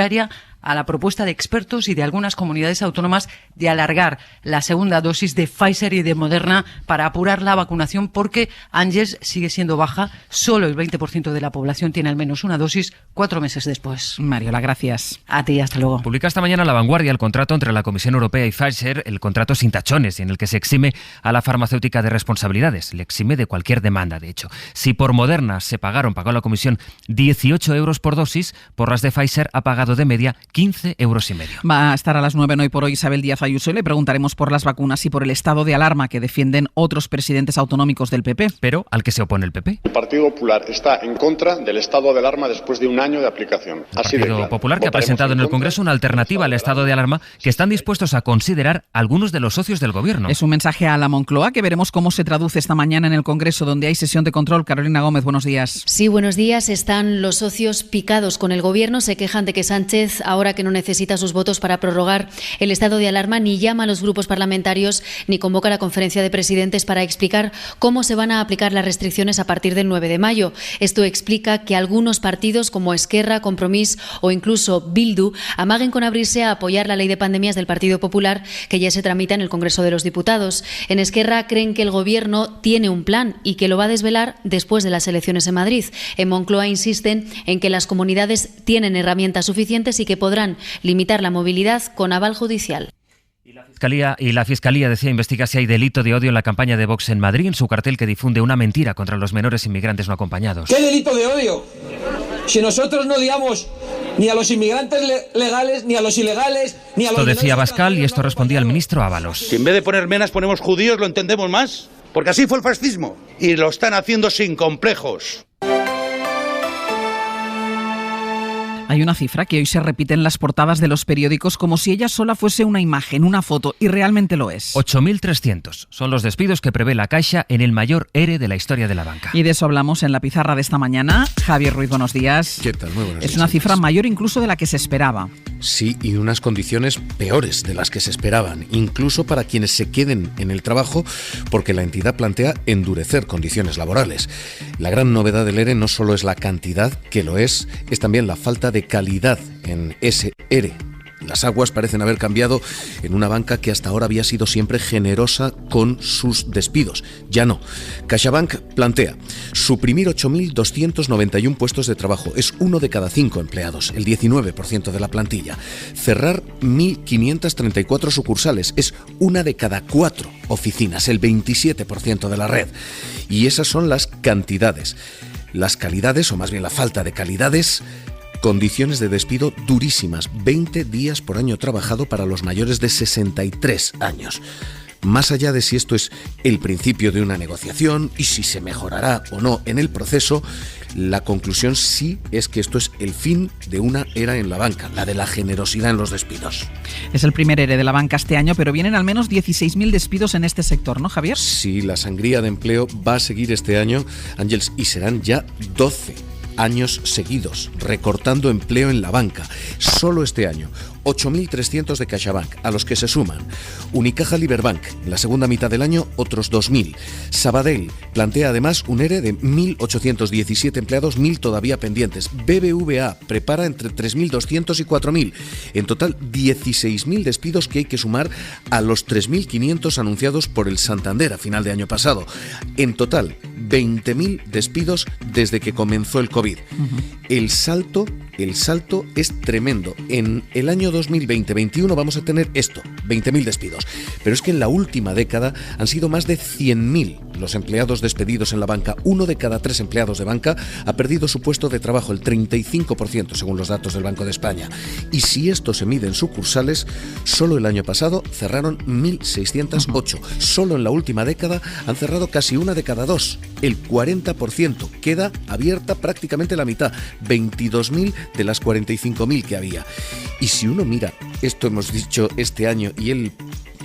a la propuesta de expertos y de algunas comunidades autónomas de alargar la segunda dosis de Pfizer y de Moderna para apurar la vacunación, porque Ángeles sigue siendo baja. Solo el 20% de la población tiene al menos una dosis 4 meses después. Mariola, gracias. A ti, hasta luego. Publica esta mañana La Vanguardia el contrato entre la Comisión Europea y Pfizer, el contrato sin tachones, en el que se exime a la farmacéutica de responsabilidades. Le exime de cualquier demanda, de hecho. Si por Moderna pagó la Comisión 18 euros por dosis, por las de Pfizer ha pagado de media 15,5 euros. Va a estar a las 9 en Hoy por Hoy Isabel Díaz Ayuso y le preguntaremos por las vacunas y por el estado de alarma que defienden otros presidentes autonómicos del PP. Pero al que se opone el PP. El Partido Popular está en contra del estado de alarma después de un año de aplicación. El Partido Popular, que ha presentado en el Congreso una alternativa al estado de alarma que están dispuestos a considerar algunos de los socios del Gobierno. Es un mensaje a la Moncloa que veremos cómo se traduce esta mañana en el Congreso, donde hay sesión de control. Carolina Gómez, buenos días. Sí, buenos días. Están los socios picados con el Gobierno. Se quejan de que Sánchez, ahora que no necesita sus votos para prorrogar el estado de alarma, ni llama a los grupos parlamentarios ni convoca la conferencia de presidentes para explicar cómo se van a aplicar las restricciones a partir del 9 de mayo. Esto explica que algunos partidos como Esquerra, Compromís o incluso Bildu amaguen con abrirse a apoyar la ley de pandemias del Partido Popular, que ya se tramita en el Congreso de los Diputados. En Esquerra creen que el Gobierno tiene un plan y que lo va a desvelar después de las elecciones en Madrid. En Moncloa insisten en que las comunidades tienen herramientas suficientes y que podrán limitar la movilidad con aval judicial. La Fiscalía investiga si hay delito de odio en la campaña de Vox en Madrid, en su cartel que difunde una mentira contra los menores inmigrantes no acompañados. ¿Qué delito de odio? Si nosotros no odiamos ni a los inmigrantes legales, ni a los ilegales, ni a los... Esto decía Abascal y esto respondía el ministro Ábalos. Si en vez de poner menas ponemos judíos, lo entendemos más. Porque así fue el fascismo. Y lo están haciendo sin complejos. Hay una cifra que hoy se repite en las portadas de los periódicos como si ella sola fuese una imagen, una foto, y realmente lo es. 8.300 son los despidos que prevé la Caixa en el mayor ERE de la historia de la banca. Y de eso hablamos en la pizarra de esta mañana. Javier Ruiz, buenos días. ¿Qué tal? Muy buenos días. Es una cifra mayor incluso de la que se esperaba. Sí, y unas condiciones peores de las que se esperaban, incluso para quienes se queden en el trabajo, porque la entidad plantea endurecer condiciones laborales. La gran novedad del ERE no solo es la cantidad, que lo es también la falta de calidad en ese ERE. Las aguas parecen haber cambiado en una banca que hasta ahora había sido siempre generosa con sus despidos. Ya no. CaixaBank plantea suprimir 8.291 puestos de trabajo. Es 1 de cada 5 empleados, el 19% de la plantilla. Cerrar 1.534 sucursales. Es 1 de cada 4 oficinas, el 27% de la red. Y esas son las cantidades. Las calidades, o más bien la falta de calidades... Condiciones de despido durísimas, 20 días por año trabajado para los mayores de 63 años. Más allá de si esto es el principio de una negociación y si se mejorará o no en el proceso, la conclusión sí es que esto es el fin de una era en la banca, la de la generosidad en los despidos. Es el primer ERE de la banca este año, pero vienen al menos 16.000 despidos en este sector, ¿no, Javier? Sí, la sangría de empleo va a seguir este año, Ángeles, y serán ya 12 años seguidos, recortando empleo en la banca. Solo este año, 8.300 de CaixaBank, a los que se suman Unicaja Liberbank. En la segunda mitad del año, otros 2.000. Sabadell plantea además un ERE de 1.817 empleados, 1.000 todavía pendientes. BBVA prepara entre 3.200 y 4.000. En total, 16.000 despidos que hay que sumar a los 3.500 anunciados por el Santander a final de año pasado. En total, 20.000 despidos desde que comenzó el COVID. El salto el salto es tremendo. En el año 2020-21 vamos a tener esto, 20.000 despidos. Pero es que en la última década han sido más de 100.000 los empleados despedidos en la banca. 1 de cada 3 empleados de banca ha perdido su puesto de trabajo, el 35% según los datos del Banco de España. Y si esto se mide en sucursales, solo el año pasado cerraron 1.608. Solo en la última década han cerrado casi 1 de cada 2. El 40%. Queda abierta prácticamente la mitad, 22.000 de las 45.000 que había. Y si uno mira, esto hemos dicho este año y el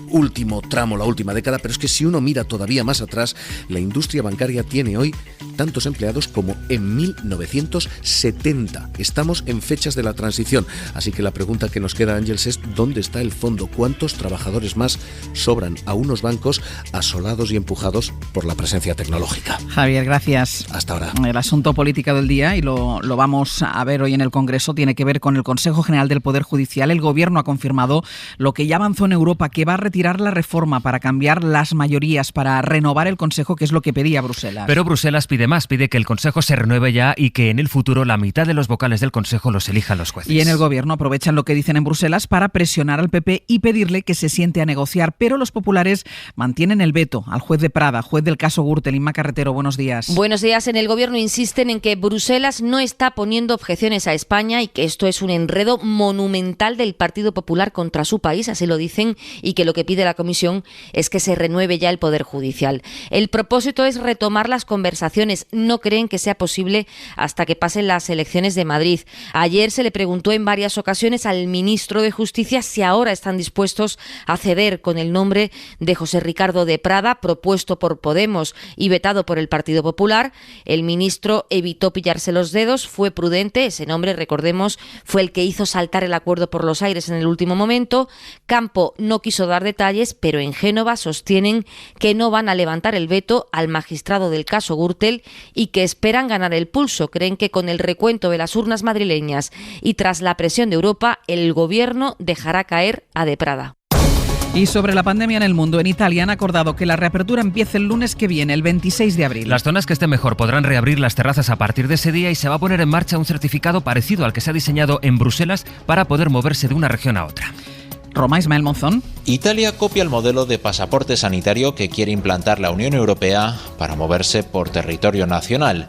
último tramo, la última década, pero es que si uno mira todavía más atrás, la industria bancaria tiene hoy tantos empleados como en 1970. Estamos en fechas de la transición, así que la pregunta que nos queda, Ángeles, es ¿dónde está el fondo? ¿Cuántos trabajadores más sobran a unos bancos asolados y empujados por la presencia tecnológica? Javier, gracias. Hasta ahora. El asunto político del día, y lo vamos a ver hoy en el Congreso, tiene que ver con el Consejo General del Poder Judicial. El Gobierno ha confirmado lo que ya avanzó en Europa, que va a retirar la reforma para cambiar las mayorías, para renovar el Consejo, que es lo que pedía Bruselas. Pero Bruselas pide más, pide que el Consejo se renueve ya y que en el futuro la mitad de los vocales del Consejo los elijan los jueces. Y en el Gobierno aprovechan lo que dicen en Bruselas para presionar al PP y pedirle que se siente a negociar, pero los populares mantienen el veto al juez de Prada, juez del caso Gürtel. Inma Carretero, buenos días. Buenos días. En el Gobierno insisten en que Bruselas no está poniendo objeciones a España y que esto es un enredo monumental del Partido Popular contra su país, así lo dicen, y que lo que pide la Comisión es que se renueve ya el Poder Judicial. El propósito es retomar las conversaciones. No creen que sea posible hasta que pasen las elecciones de Madrid. Ayer se le preguntó en varias ocasiones al ministro de Justicia si ahora están dispuestos a ceder con el nombre de José Ricardo de Prada, propuesto por Podemos y vetado por el Partido Popular. El ministro evitó pillarse los dedos, fue prudente. Ese nombre, recordemos, fue el que hizo saltar el acuerdo por los aires en el último momento. Campo no quiso dar detalles, pero en Génova sostienen que no van a levantar el veto al magistrado del caso Gürtel y que esperan ganar el pulso. Creen que con el recuento de las urnas madrileñas y tras la presión de Europa, el Gobierno dejará caer a De Prada. Y sobre la pandemia en el mundo, en Italia han acordado que la reapertura empiece el lunes que viene, el 26 de abril. Las zonas que estén mejor podrán reabrir las terrazas a partir de ese día y se va a poner en marcha un certificado parecido al que se ha diseñado en Bruselas para poder moverse de una región a otra. Roma, Ismael Monzón. Italia copia el modelo de pasaporte sanitario que quiere implantar la Unión Europea para moverse por territorio nacional.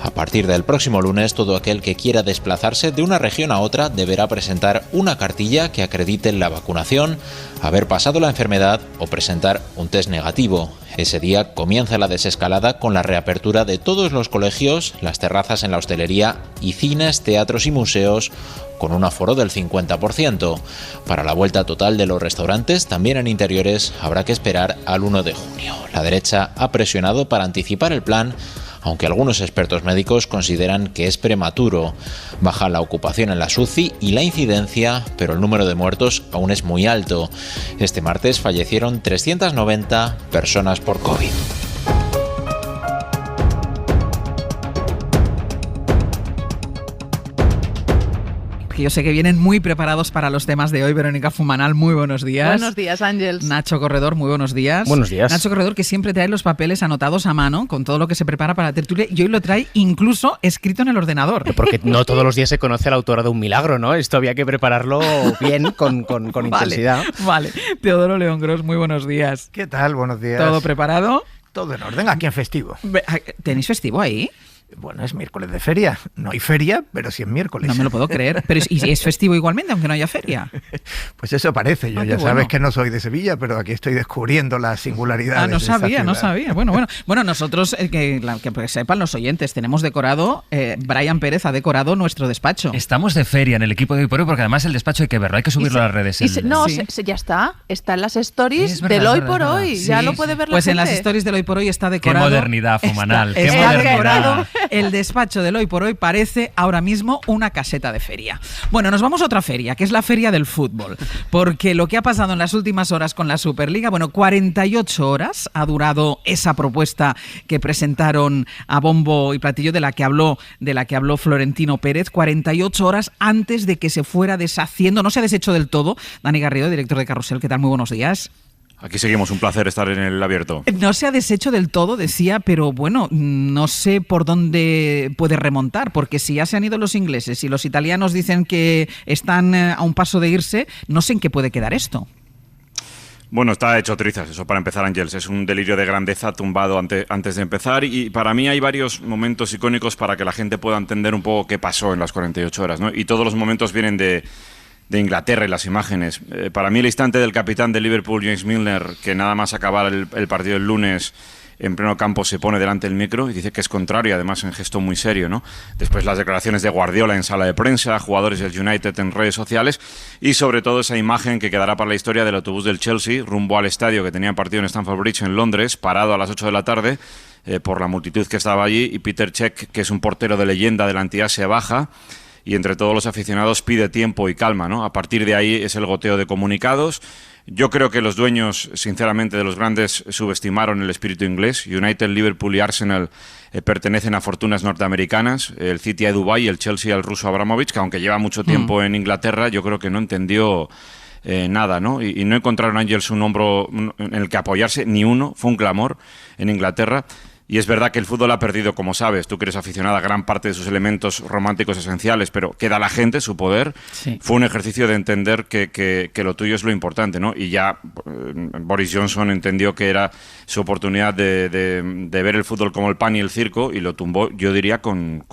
A partir del próximo lunes, todo aquel que quiera desplazarse de una región a otra deberá presentar una cartilla que acredite la vacunación, haber pasado la enfermedad o presentar un test negativo. Ese día comienza la desescalada con la reapertura de todos los colegios, las terrazas en la hostelería y cines, teatros y museos con un aforo del 50%. Para la vuelta total de los restaurantes, también en interiores, habrá que esperar al 1 de junio. La derecha ha presionado para anticipar el plan, aunque algunos expertos médicos consideran que es prematuro. Baja la ocupación en la UCI y la incidencia, pero el número de muertos aún es muy alto. Este martes fallecieron 390 personas por COVID. Yo sé que vienen muy preparados para los temas de hoy. Verónica Fumanal, muy buenos días. Buenos días, Ángels. Nacho Corredor, muy buenos días. Buenos días. Nacho Corredor, que siempre trae los papeles anotados a mano con todo lo que se prepara para la tertulia, y hoy lo trae incluso escrito en el ordenador. Porque no todos los días se conoce a la autora de un milagro, ¿no? Esto había que prepararlo bien, con intensidad. Vale. Teodoro León Gros, muy buenos días. ¿Qué tal? Buenos días. ¿Todo preparado? Todo en orden, aquí en festivo. ¿Tenéis festivo ahí? Bueno, es miércoles de feria. No hay feria, pero sí es miércoles. No me lo puedo creer. Pero ¿y es festivo igualmente, aunque no haya feria? Pues eso parece. Yo ya sabes que no soy de Sevilla, pero aquí estoy descubriendo las singularidades. No sabía. Bueno, nosotros, que sepan los oyentes, tenemos decorado, Brian Pérez ha decorado nuestro despacho. Estamos de feria en el equipo de hoy por hoy, porque además el despacho hay que verlo, hay que subirlo a las redes. Ya está. Está en las stories del Hoy por Hoy. Sí, ya lo puede ver la gente. Pues en las stories del Hoy por Hoy está decorado. Qué modernidad, Fumanal. Está decorado. El despacho del Hoy por Hoy parece ahora mismo una caseta de feria. Bueno, nos vamos a otra feria, que es la feria del fútbol, porque lo que ha pasado en las últimas horas con la Superliga, 48 horas ha durado esa propuesta que presentaron a bombo y platillo, de la que habló Florentino Pérez, 48 horas antes de que se fuera deshaciendo, no se ha deshecho del todo. Dani Garrido, director de Carrusel, ¿qué tal? Muy buenos días. Aquí seguimos, un placer estar en el abierto. No se ha deshecho del todo, decía, pero bueno, no sé por dónde puede remontar, porque si ya se han ido los ingleses y los italianos dicen que están a un paso de irse, no sé en qué puede quedar esto. Bueno, está hecho trizas, eso para empezar, Ángels. Es un delirio de grandeza tumbado antes de empezar, y para mí hay varios momentos icónicos para que la gente pueda entender un poco qué pasó en las 48 horas, ¿no? Y todos los momentos vienen de Inglaterra y las imágenes. Para mí el instante del capitán de Liverpool, James Milner, que nada más acabar el partido el lunes en pleno campo se pone delante del micro y dice que es contrario, además en gesto muy serio, ¿no? Después las declaraciones de Guardiola en sala de prensa, jugadores del United en redes sociales y sobre todo esa imagen que quedará para la historia del autobús del Chelsea rumbo al estadio que tenía partido en Stamford Bridge en Londres, parado a las 8 de la tarde por la multitud que estaba allí, y Peter Cech, que es un portero de leyenda de la entidad, se baja y entre todos los aficionados pide tiempo y calma, ¿no? A partir de ahí es el goteo de comunicados. Yo creo que los dueños, sinceramente, de los grandes subestimaron el espíritu inglés. United, Liverpool y Arsenal pertenecen a fortunas norteamericanas, el City a Dubái y el Chelsea al ruso Abramovich, que aunque lleva mucho tiempo en Inglaterra, yo creo que no entendió nada, ¿no? Y no encontraron, Ángels, un hombro en el que apoyarse, ni uno, fue un clamor en Inglaterra. Y es verdad que el fútbol ha perdido, como sabes, tú que eres aficionada, gran parte de sus elementos románticos esenciales, pero queda la gente, su poder. Sí. Fue un ejercicio de entender que lo tuyo es lo importante, ¿no? Y ya Boris Johnson entendió que era su oportunidad de ver el fútbol como el pan y el circo, y lo tumbó, yo diría, con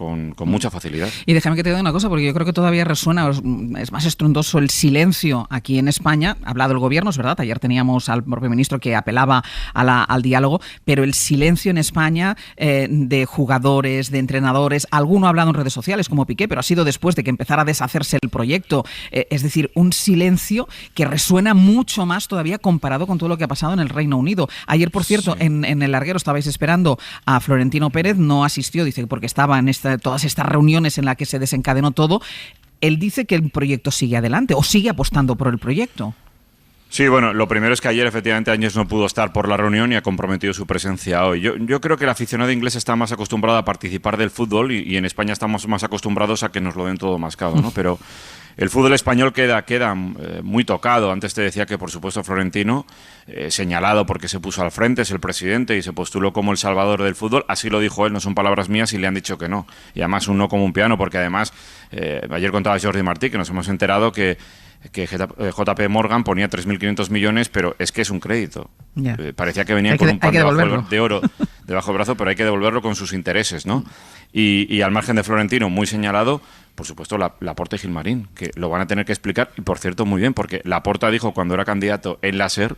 mucha facilidad. Y déjame que te diga una cosa, porque yo creo que todavía resuena, es más estruendoso el silencio aquí en España. Ha hablado el gobierno, es verdad, ayer teníamos al propio ministro que apelaba al diálogo, pero el silencio en España de jugadores, de entrenadores, alguno ha hablado en redes sociales como Piqué, pero ha sido después de que empezara a deshacerse el proyecto, es decir, un silencio que resuena mucho más todavía comparado con todo lo que ha pasado en el Reino Unido. Ayer, por cierto, sí, en el larguero estabais esperando a Florentino Pérez, no asistió, dice, porque estaba en todas estas reuniones en las que se desencadenó todo. Él dice que el proyecto sigue adelante o sigue apostando por el proyecto. Sí, bueno, lo primero es que ayer efectivamente Áñez no pudo estar por la reunión y ha comprometido su presencia hoy. Yo creo que el aficionado inglés está más acostumbrado a participar del fútbol y en España estamos más acostumbrados a que nos lo den todo mascado, ¿no? Pero el fútbol español queda muy tocado. Antes te decía que, por supuesto, Florentino, señalado porque se puso al frente, es el presidente y se postuló como el salvador del fútbol. Así lo dijo él, no son palabras mías, y le han dicho que no. Y además un no como un piano, porque además, ayer contaba Jordi Martí que nos hemos enterado que JP Morgan ponía 3.500 millones, pero es que es un crédito. Yeah. Parecía que venía con un pan de oro debajo del brazo, pero hay que devolverlo con sus intereses, ¿no? Y al margen de Florentino, muy señalado, por supuesto, Laporta y Gilmarín, que lo van a tener que explicar, y por cierto, muy bien, porque Laporta dijo cuando era candidato en la SER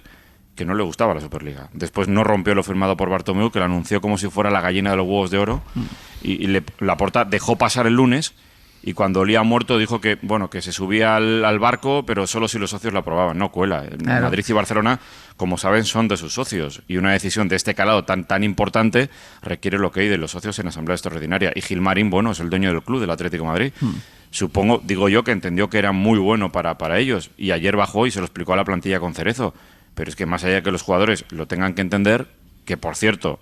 que no le gustaba la Superliga. Después no rompió lo firmado por Bartomeu, que lo anunció como si fuera la gallina de los huevos de oro, y Laporta dejó pasar el lunes. Y cuando olía muerto dijo que se subía al barco, pero solo si los socios lo aprobaban. No cuela. Claro. Madrid y Barcelona, como saben, son de sus socios. Y una decisión de este calado tan importante requiere lo que hay de los socios en asamblea extraordinaria. Y Gilmarín, es el dueño del club, del Atlético de Madrid. Supongo, digo yo, que entendió que era muy bueno para ellos. Y ayer bajó y se lo explicó a la plantilla con Cerezo. Pero es que más allá de que los jugadores lo tengan que entender, que por cierto,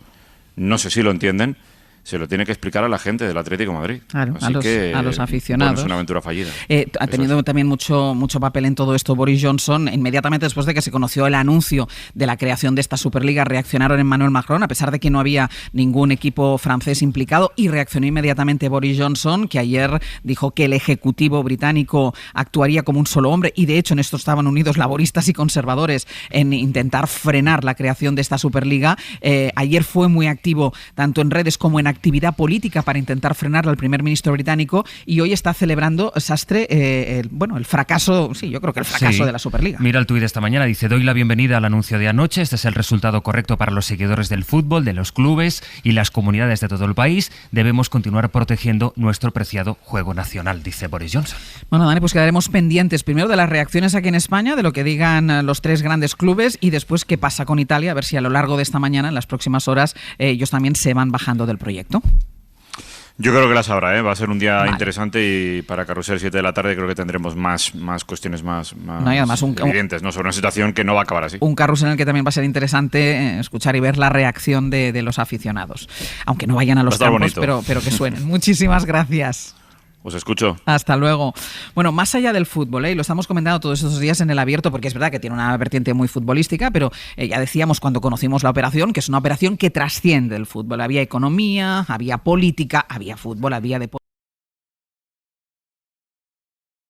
no sé si lo entienden, se lo tiene que explicar a la gente del Atlético de Madrid. Claro, a los aficionados. Es una aventura fallida. Ha tenido también mucho papel en todo esto Boris Johnson. Inmediatamente después de que se conoció el anuncio de la creación de esta Superliga, reaccionaron Emmanuel Macron, a pesar de que no había ningún equipo francés implicado, y reaccionó inmediatamente Boris Johnson, que ayer dijo que el Ejecutivo británico actuaría como un solo hombre, y de hecho en esto estaban unidos laboristas y conservadores en intentar frenar la creación de esta Superliga. Ayer fue muy activo tanto en redes como en actividad política para intentar frenar al primer ministro británico, y hoy está celebrando Sastre el fracaso, sí, yo creo que el fracaso de la Superliga. Mira el tuit de esta mañana, dice: doy la bienvenida al anuncio de anoche, este es el resultado correcto para los seguidores del fútbol, de los clubes y las comunidades de todo el país. Debemos continuar protegiendo nuestro preciado juego nacional, dice Boris Johnson. Bueno, Dani, pues quedaremos pendientes primero de las reacciones aquí en España, de lo que digan los tres grandes clubes, y después qué pasa con Italia, a ver si a lo largo de esta mañana, en las próximas horas, ellos también se van bajando del proyecto. Yo creo que las habrá, va a ser un día interesante, y para Carrusel 7 de la tarde creo que tendremos más cuestiones más evidentes, ¿no? Sobre una situación que no va a acabar así. Un carrusel en el que también va a ser interesante escuchar y ver la reacción de los aficionados, aunque no vayan a los campos, pero que suenen. Muchísimas gracias. Os escucho. Hasta luego. Bueno, más allá del fútbol, y lo estamos comentando todos estos días en El Abierto, porque es verdad que tiene una vertiente muy futbolística, pero ya decíamos cuando conocimos la operación que es una operación que trasciende el fútbol. Había economía, había política, había fútbol, había deporte.